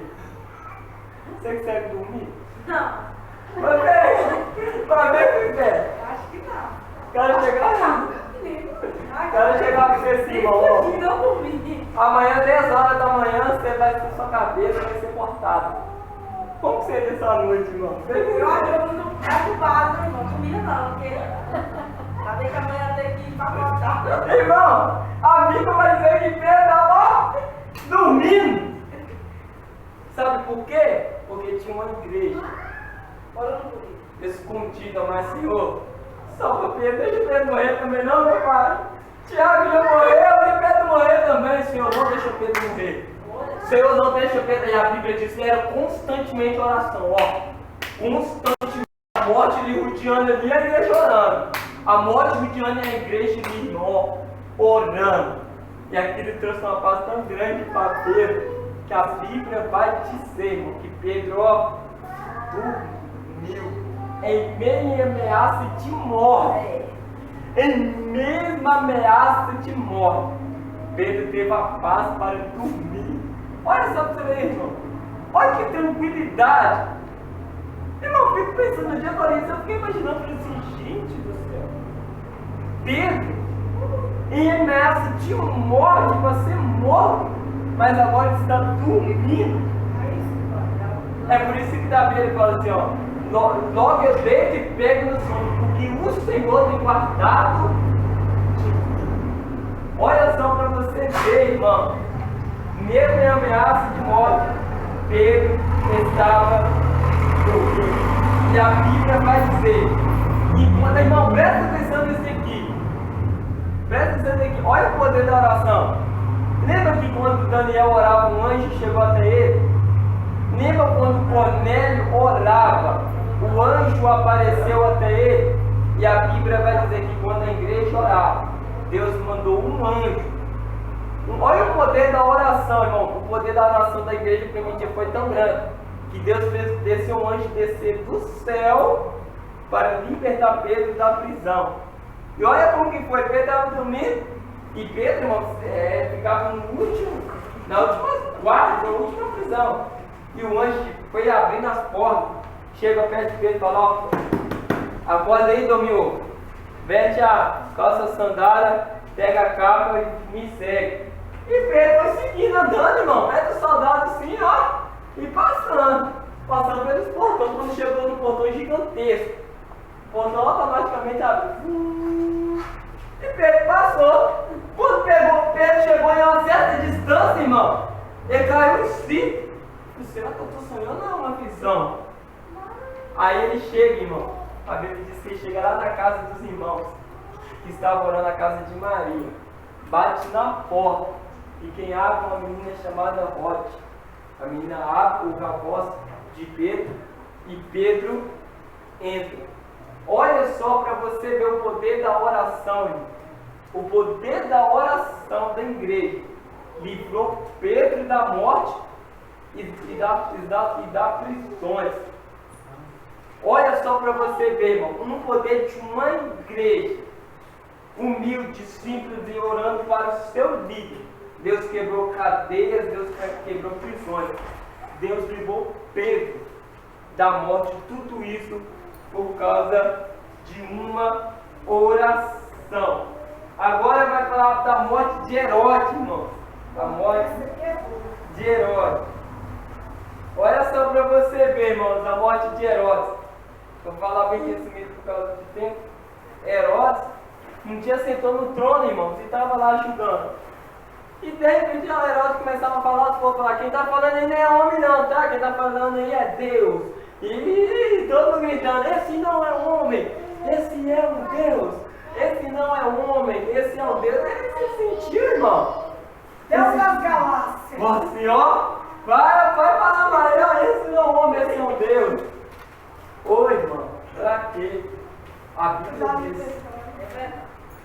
Você consegue dormir? Não. Mas peraí, pra ver se quer. Acho que não. O cara chegar pra você assim, irmão. Não dormi. Amanhã, 10 horas da manhã, você vai ter sua cabeça, vai ser cortada. Como seria essa noite, irmão? Eu acho que eu não preocupado, irmão. Comida não, porque sabe que amanhã tem que ir pra cortar. Irmão, a Bíblia vai dizer que Pedro estava dormindo. Sabe por quê? Porque tinha uma igreja escondida, mas Senhor, salva Pedro, deixa Pedro morrer também não, meu pai. Tiago já morreu, e Pedro morrer também, Senhor, não deixa Pedro morrer. Senhor, não deixa Pedro, e a Bíblia diz que era constantemente oração, ó, constantemente, a morte de Rudiana ali, a igreja orando, a morte de Rudiana e a igreja ali, ó, orando, e aquilo trouxe uma paz tão grande para Pedro, que a Bíblia vai dizer, irmão, que Pedro, ó, dormiu em meio ameaça de morte. Em mesma ameaça de morte, Pedro teve a paz para dormir. Olha só para você ver, irmão. Olha que tranquilidade. Irmão, eu fico pensando no dia agora, eu fiquei imaginando, falei assim, gente do céu. Pedro, em ameaça de morte, para ser morto, mas agora está dormindo. É por isso que Davi ele fala assim, ó, logo eu deito e pego no sono, porque o Senhor tem guardado de mim. Olha só para você ver, irmão, mesmo em ameaça de morte, Pedro estava dormindo. E a Bíblia vai dizer, e quando, irmão, presta atenção nisso aqui, presta atenção nisso aqui, olha o poder da oração. Lembra que quando Daniel orava, um anjo chegou até ele? Lembra quando Cornélio orava, o anjo apareceu até ele? E a Bíblia vai dizer que quando a igreja orava, Deus mandou um anjo. Olha o poder da oração, irmão. O poder da oração da igreja primitiva foi tão grande que Deus fez descer um anjo descer do céu para libertar Pedro da prisão. E olha como que foi. Pedro estava dormindo, E Pedro, irmão, ficava na última guarda, na última prisão. E o anjo foi abrindo as portas, chega perto de Pedro e fala: ó, acorda aí, Domingo, veste a calça sandália, pega a capa e me segue. E Pedro foi seguindo, andando, irmão, do soldado assim, ó, e passando pelos portões. Quando chegou no portão gigantesco, o portão automaticamente abriu. E Pedro passou. Quando Pedro chegou em uma certa distância, irmão, ele caiu em si. Será que eu estou sonhando ou é uma visão? Aí ele chega, irmão. A Bíblia diz que ele chega lá na casa dos irmãos que estavam orando na casa de Maria. Bate na porta. E quem abre é uma menina chamada Rode. A menina abre, ouve a voz de Pedro. E Pedro entra. Olha só para você ver o poder da oração, irmão. O poder da oração da igreja livrou Pedro da morte e da prisões. Olha só para você ver, irmão, no poder de uma igreja humilde, simples e orando para o seu líder. Deus quebrou cadeias, Deus quebrou prisões. Deus livrou Pedro da morte, tudo isso por causa de uma oração. Agora vai falar da morte de Herodes, irmão. A morte de Herodes. Olha só para você ver, irmãos, a morte de Herodes. Vou falar bem resumido por causa de tempo. Herodes um dia sentou no trono, irmãos, e estava lá ajudando. E de repente o Herodes começava a falar, os povos falar, quem está falando aí não é homem não, tá? Quem está falando aí é Deus. E todo mundo gritando, esse não é homem, esse é um Deus. Esse não é um homem, esse é um Deus. Ele se sentiu, irmão. Deus das galáxias. Assim, ó, vai falar maior, esse não é um homem, esse é um Deus. Ô, irmão, pra quê? A Bíblia diz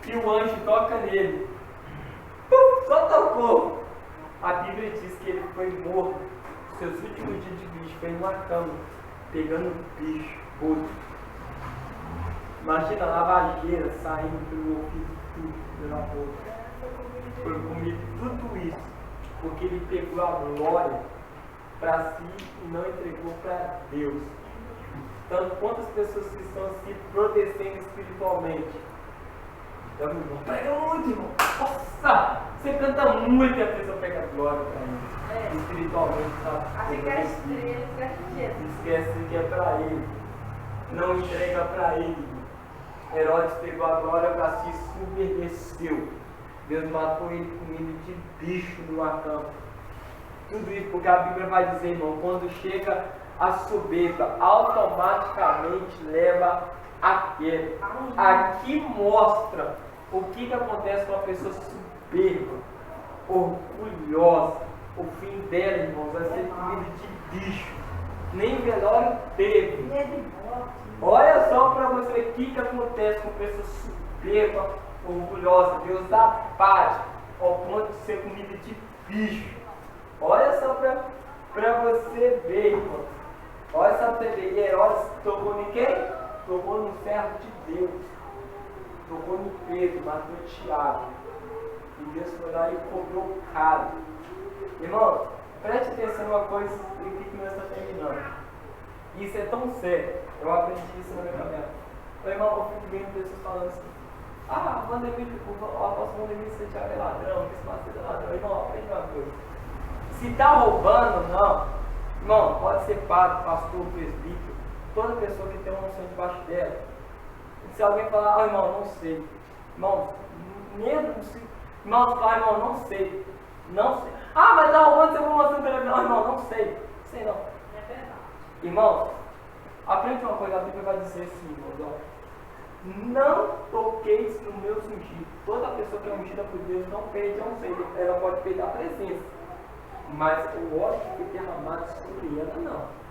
que o anjo toca nele. Só tocou. A Bíblia diz que ele foi morto. Seus últimos dias de bicho foi numa cama, pegando bicho, podre. Imagina a lavageira saindo pelo ouvido, tudo pela boca. Foi comido tudo isso, porque ele pegou a glória para si e não entregou para Deus. Tanto quantas pessoas que estão se protegendo espiritualmente. Então, irmão, prega muito, irmão. Nossa, você canta muito e a pessoa pega a glória para ele. Espiritualmente, sabe? Acho que é estrela, esquece de Jesus. Esquece que é para ele. Não entrega para ele. Herodes pegou a glória para si e submergeceu. Deus matou ele comendo de bicho numa cama. Tudo isso porque a Bíblia vai dizer, irmão, quando chega a soberba, automaticamente leva a queda. Aqui mostra o que acontece com uma pessoa soberba, orgulhosa. O fim dela, irmãos, vai ser comida de bicho. Nem velório teve. Olha só para você o que acontece com pessoa soberba, orgulhosa. Deus dá paz ao ponto de ser comida de bicho. Olha só para você ver, irmão. Olha só para você ver. E Herodes tocou em quem? Tocou no servo de Deus. Tocou no Pedro, matou Tiago. E Deus foi lá e cobrou caro. Irmão, preste atenção numa coisa e o que nós estamos terminando. Isso é tão sério. Eu aprendi isso na minha caminhada. Irmão, eu fico vendo pessoas falando assim. Ah, o apóstolo Vandemir Santiago é ladrão, que esse Macedo é ladrão. Irmão, aprende uma coisa. Se está roubando, não. Irmão, pode ser padre, pastor, presbítero. Toda pessoa que tem uma unção debaixo dela. Se alguém falar, ah, irmão, não sei. Irmão, mesmo se. Irmão, fala, irmão, não sei. Não sei. Ah, mas está roubando, você vai mostrar no televisão. Irmão, não sei. Sei não. É verdade. Irmão, aprende uma coisa, a Bíblia vai dizer assim, irmão. Não toqueis no meu ungido. Toda pessoa que é ungida por Deus não perde a unção. Ela pode perder a presença. Mas o óleo que foi derramado sobre ela, não.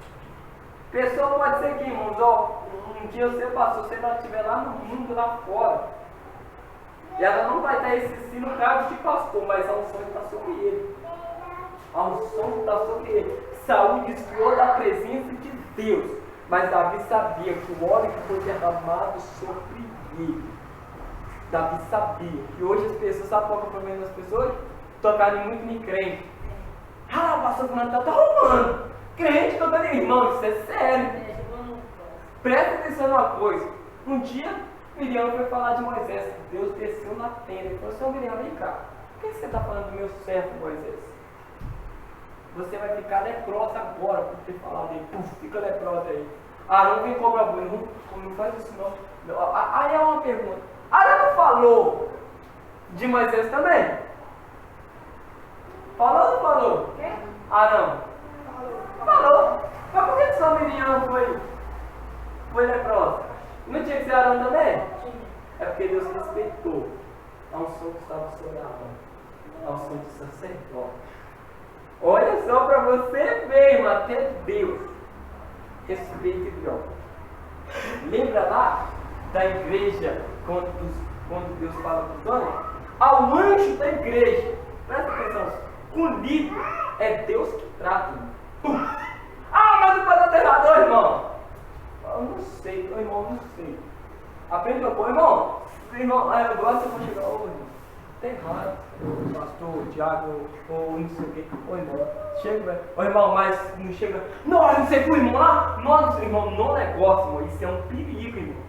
Pessoa pode ser que, irmãos, ó, um dia você passou, se ela estiver lá no mundo, lá fora, e ela não vai estar exercendo o cargo de pastor, mas a unção está sobre ele. A unção está sobre ele. Saúl desviou da presença de Deus, mas Davi sabia que o óleo que foi derramado sobre ele Davi sabia que hoje as pessoas, sabe qual que é o problema das pessoas? Tocarem muito em crente. Ah, o pastor Fernando tá roubando. Crente tocando em irmão, isso é sério. Presta atenção numa coisa. Um dia, Miriam foi falar de Moisés. Deus desceu na tenda e falou: Senhor Miriam, vem cá. Por que você está falando do meu servo Moisés? Você vai ficar leprosa agora por ter falado dele. Puf, fica leprosa aí. Arão vem cobrar boi. Não faz isso não. Aí é uma pergunta. Arão não falou de Moisés também? Falou ou não falou? Quem? Arão. Falou. Mas por que só Miriam foi leprosa? Não tinha que ser Arão também? É porque Deus respeitou a unção que estava sobre Arão, a unção de sacerdote. Olha só para você ver, irmão, até Deus respeita Deus. Lembra lá da igreja, quando Deus fala com os homens? Ao anjo da igreja, presta atenção, com o líder, é Deus que trata. Ah, mas o padre está errado, irmão. Eu não sei, irmão, não sei. Aprende um pouco, irmão. Agora você vai chegar, ô irmão, tá errado, pastor, Tiago, ou não sei o quê. Ô irmão, chega, velho. Ô irmão, mas não chega. Não sei pro irmão lá. Nossa, irmão, não negócio, irmão. Isso é um perigo, irmão.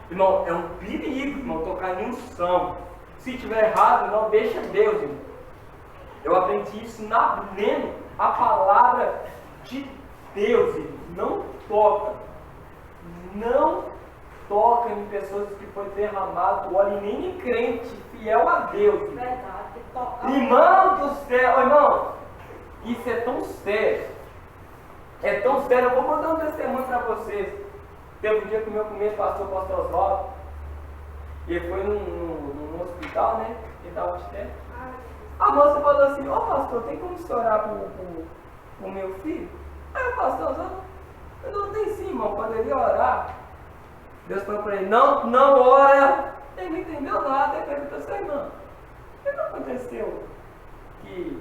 Irmão, é um perigo, irmão, tocar em unção. Se tiver errado, não deixa Deus, irmão. Eu aprendi isso lendo a palavra de Deus, irmão. Não toca. Não toca em pessoas que foi derramado óleo, nem em crente fiel a Deus. Irmão. Verdade, tem que tocar. Irmão do céu, irmão, isso é tão sério. É tão sério. Eu vou contar um testemunho para vocês. Teve um dia que o meu primeiro pastor, o pastor Oswaldo, ele foi num hospital, né? Ele estava de tempo. A moça falou assim: ó pastor, tem como estourar pro meu filho? Aí o pastor Oswaldo, eu não tenho sim, irmão, quando ele orar. Deus falou para ele: não ora. Ele não entendeu nada, ele perguntou assim: irmão, o que aconteceu? Que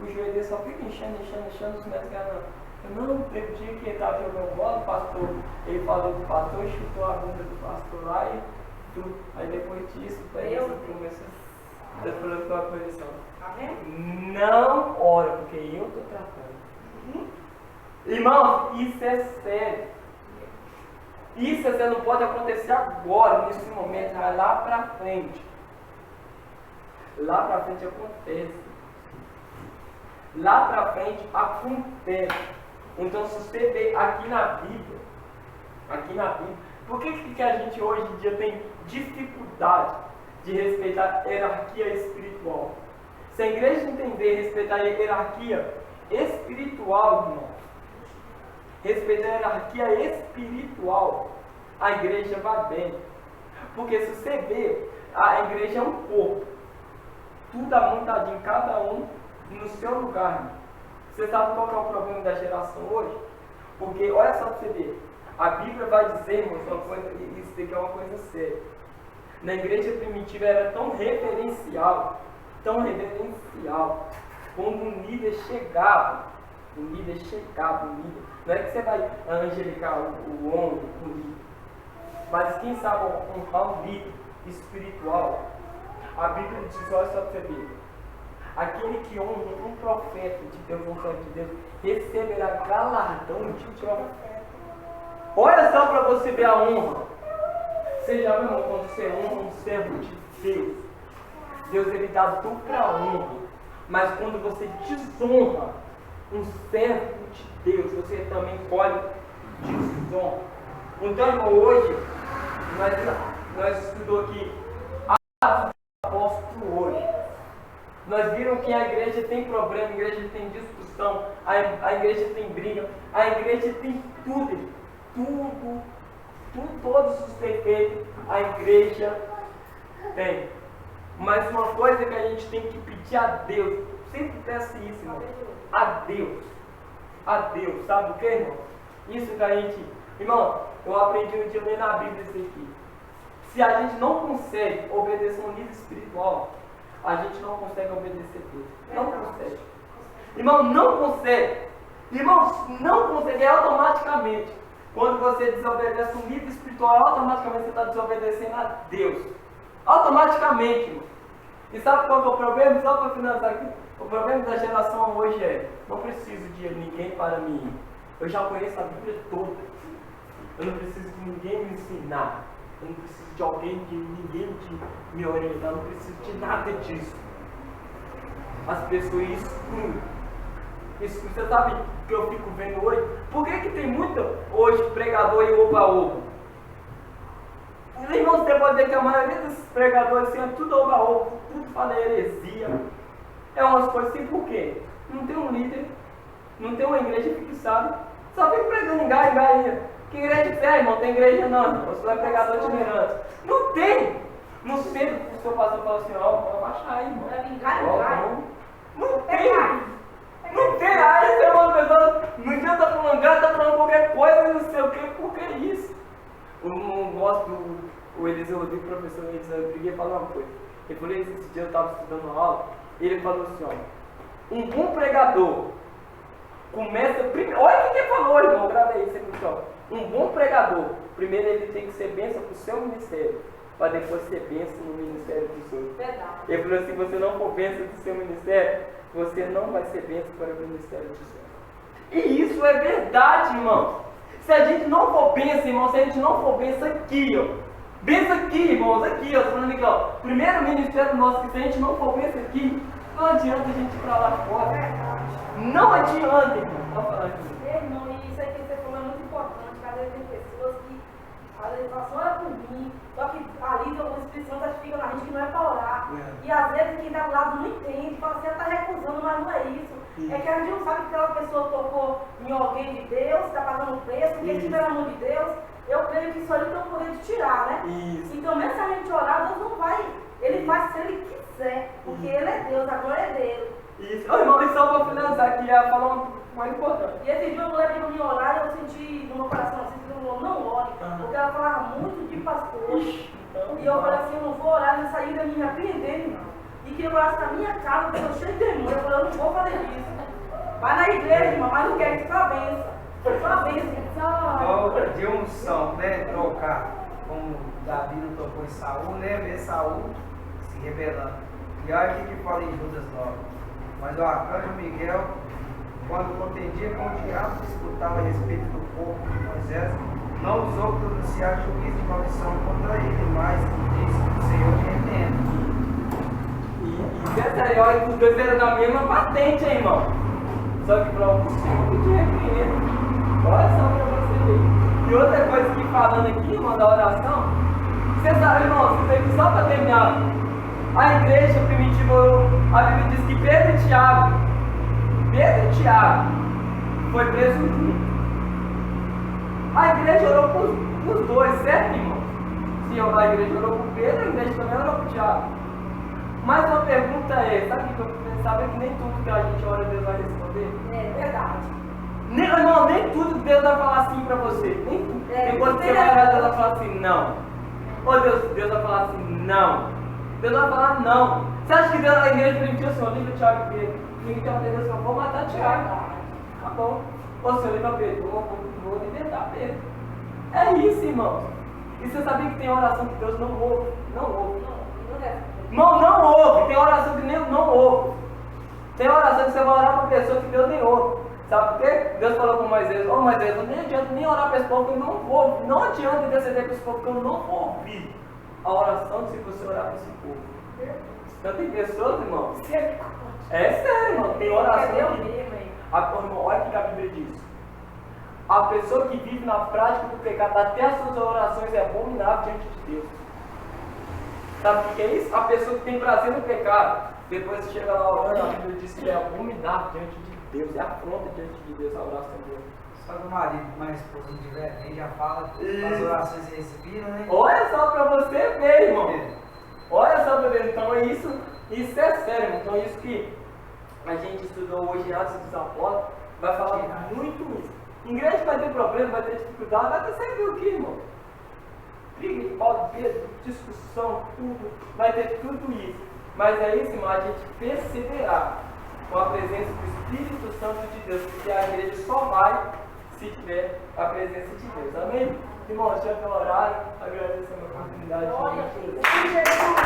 o joelho dele só fica enchendo, os médicos não, teve dia que ele estava jogando bola, o pastor, ele falou do pastor, chutou a bunda do pastor lá e tudo. Aí depois disso, Deus começou. Deus falou com a posição. Amém? Não ora, porque eu estou tratando. Irmão, isso é sério. Isso é sério, não pode acontecer agora, nesse momento, mas lá pra frente. Lá pra frente acontece. Lá pra frente acontece. Então, se você vê aqui na Bíblia, por que a gente hoje em dia tem dificuldade de respeitar a hierarquia espiritual? Se a igreja entender e respeitar a hierarquia espiritual, irmão, respeitar a hierarquia espiritual, a igreja vai bem. Porque se você vê, a igreja é um corpo, tudo amontadinho, cada um no seu lugar, irmão. Você sabe qual que é o problema da geração hoje? Porque, olha só para você ver, a Bíblia vai dizer, irmão, isso daqui é uma coisa séria. Na igreja primitiva era tão reverencial, quando um líder chegava, não é que você vai angelicar o homem, o líder, mas quem sabe honrar um líder espiritual. A Bíblia diz, olha só para você ver, aquele que honra um profeta de Deus, um servo de Deus, receberá galardão de profeta. Olha só para você ver a honra. Você já viu, irmão, quando você honra um servo de Deus, Deus ele dá dupla honra. Mas quando você desonra um servo de Deus, você também colhe desonra. Então, irmão, hoje nós estudamos aqui Atos do Apóstolo hoje. Nós vimos que a igreja tem problema, a igreja tem discussão, a igreja tem briga, a igreja tem tudo, todos os defeitos a igreja tem. Mas uma coisa que a gente tem que pedir a Deus, sempre peça isso, irmão, a Deus, sabe o que, irmão? Isso que a gente, irmão, eu aprendi um dia lendo a Bíblia isso aqui. Se a gente não consegue obedecer um líder espiritual, a gente não consegue obedecer Deus. Não consegue. Irmão, não consegue. Irmão, não consegue. É automaticamente. Quando você desobedece um líder espiritual, automaticamente você está desobedecendo a Deus. Automaticamente, irmão. E sabe qual que é o problema? Só para finalizar aqui. O problema da geração hoje é: não preciso de ninguém para mim. Eu já conheço a Bíblia toda. Eu não preciso de ninguém me ensinar. Eu não preciso de alguém, de ninguém me orientar. Eu não preciso de nada disso. As pessoas excluem. Você sabe que eu fico vendo hoje? Por que tem muito hoje pregador em oba-oba? Irmão, você pode ver que a maioria desses pregadores assim, é tudo oba-oba, tudo fala heresia. É umas coisas assim, por quê? Não tem um líder, não tem uma igreja fixada, só fica pregando em Gaia. Que igreja que é, irmão? Tem igreja não, irmão. Você vai pregador itinerante. Não tem! Não sei, o seu pastor fala assim, ó, vamos baixar aí, irmão. Não tem! Não tem! Aí você é uma pessoa, no dia tá falando Gaia, tá falando qualquer coisa, não sei o que, por que isso? Eu não gosto do Eliseu Rodrigo, professor Eliseu Rodrigo, ele falou uma coisa. Ele falou isso, esse dia eu estava estudando uma aula, ele falou assim, ó, um bom pregador começa primeiro, olha o que ele falou, irmão, grava aí, você pessoal. Um bom pregador, primeiro ele tem que ser bênção para o seu ministério, para depois ser bênção no ministério dos outros. Verdade. Ele falou assim, se você não for bênção do seu ministério, você não vai ser bênção para o ministério dos outros. E isso é verdade, irmão. Se a gente não for bênção, irmão, se a gente não for bênção aqui, ó. Bênção aqui, irmãos, aqui, ó. Tô falando aqui, ó. Primeiro ministério nosso, que se a gente não for bênção aqui, não adianta a gente ir pra lá fora. Não adianta, irmão. Pode falar aqui. Irmão, e isso aí que você falou é muito importante. Às vezes tem pessoas que a legislação era por mim, só que ali o Espírito Santo fica na gente que não é para orar. E às vezes quem está do lado não entende, fala assim, ela está recusando, mas não é isso. É que a gente não sabe que aquela pessoa tocou em alguém de Deus, está pagando preço, que estiver na mão de Deus, eu creio que isso aí tem o poder de tirar, né? Isso. Então, mesmo se a gente orar, Deus não vai, ele faz se ele quiser, porque ele é Deus, a glória é dele. Isso. Ô, irmão, e só para finalizar aqui, ia falar uma coisa importante. E esse dia uma mulher veio me orar e eu senti no meu coração assim, não ore, porque ela falava muito de pastor. E eu falei assim, eu não vou orar, ela saiu da me repreendendo, irmão. E que eu orasse na minha casa, porque eu cheio de demônio. Eu falei, eu não vou fazer isso. Vai na igreja, irmão, mas não quer que só benção. Só benção. De unção, né? Trocar, como Davi não tocou em Saul, né? Ver Saul se rebelando. E olha o que fala em Judas 9. Mas o arcanjo Miguel, quando contendia com o diabo, disputava a respeito do povo de Moisés, não ousou pronunciar juízo de maldição contra ele, mas disse que o Senhor te repreende. E essa aí, olha que os dois eram da mesma patente, hein, irmão? Só que para o Senhor que te repreende. Olha só para você ver. E outra coisa que falando aqui, irmão, da oração, você sabe, irmão, você tem que só para terminar. A igreja primitiva, a Bíblia diz que Pedro e Tiago foi preso junto. A igreja orou por dois, certo, irmão? Se a igreja orou por Pedro, a igreja também orou por Tiago. Mas uma pergunta é, sabe que eu pensava que nem tudo que a gente ora Deus vai responder? É verdade. Nem tudo que Deus vai falar assim pra você. Nem tudo. Depois que você vai orar, Deus vai falar assim, não. Ou Deus vai falar assim, não. Deus vai falar não. Você acha que Deus, a igreja permitiu assim, livra Tiago e Pedro. Liga Tiago e Pedro, eu vou matar Tiago. Tá bom. Ou se eu livro Pedro, vou libertar Pedro. É isso, irmão. E você sabia que tem oração que Deus não ouve? Não ouve. Irmão, não ouve. Tem oração que Deus não ouve. Tem oração que você vai orar para pessoa que Deus nem ouve. Sabe por quê? Deus falou com Moisés, ô Moisés, não adianta nem orar para esse povo que eu não vou ouvir. Não adianta interceder para esse povo que eu não vou ouvir a oração se você orar para esse povo. Então tem pessoas, irmão. É sério, irmão. Tem oração que... Irmão, olha o que a Bíblia diz. A pessoa que vive na prática do pecado, até as suas orações é abominável diante de Deus. Sabe o que é isso? A pessoa que tem prazer no pecado, depois chega lá orando, a Bíblia diz que é abominável diante de Deus, é afronta diante de Deus a oração dele. Só que o marido, mas a esposa não tiver, ele já fala as orações recebidas, né? Olha só pra você ver, irmão. Olha só pra ver. Então isso é sério, irmão. Então isso que a gente estudou hoje em Atos dos Apóstolos vai falar muito isso. Igreja vai ter problema, vai ter dificuldade, vai ter sempre o que, irmão? Briga de Paulo, Pedro, discussão, tudo, vai ter tudo isso. Mas é isso, irmão, a gente perseverar com a presença do Espírito Santo de Deus, porque a igreja só vai se tiver a presença de Deus. Amém? Irmãos, já pelo horário, agradeço a oportunidade. Glória a Deus.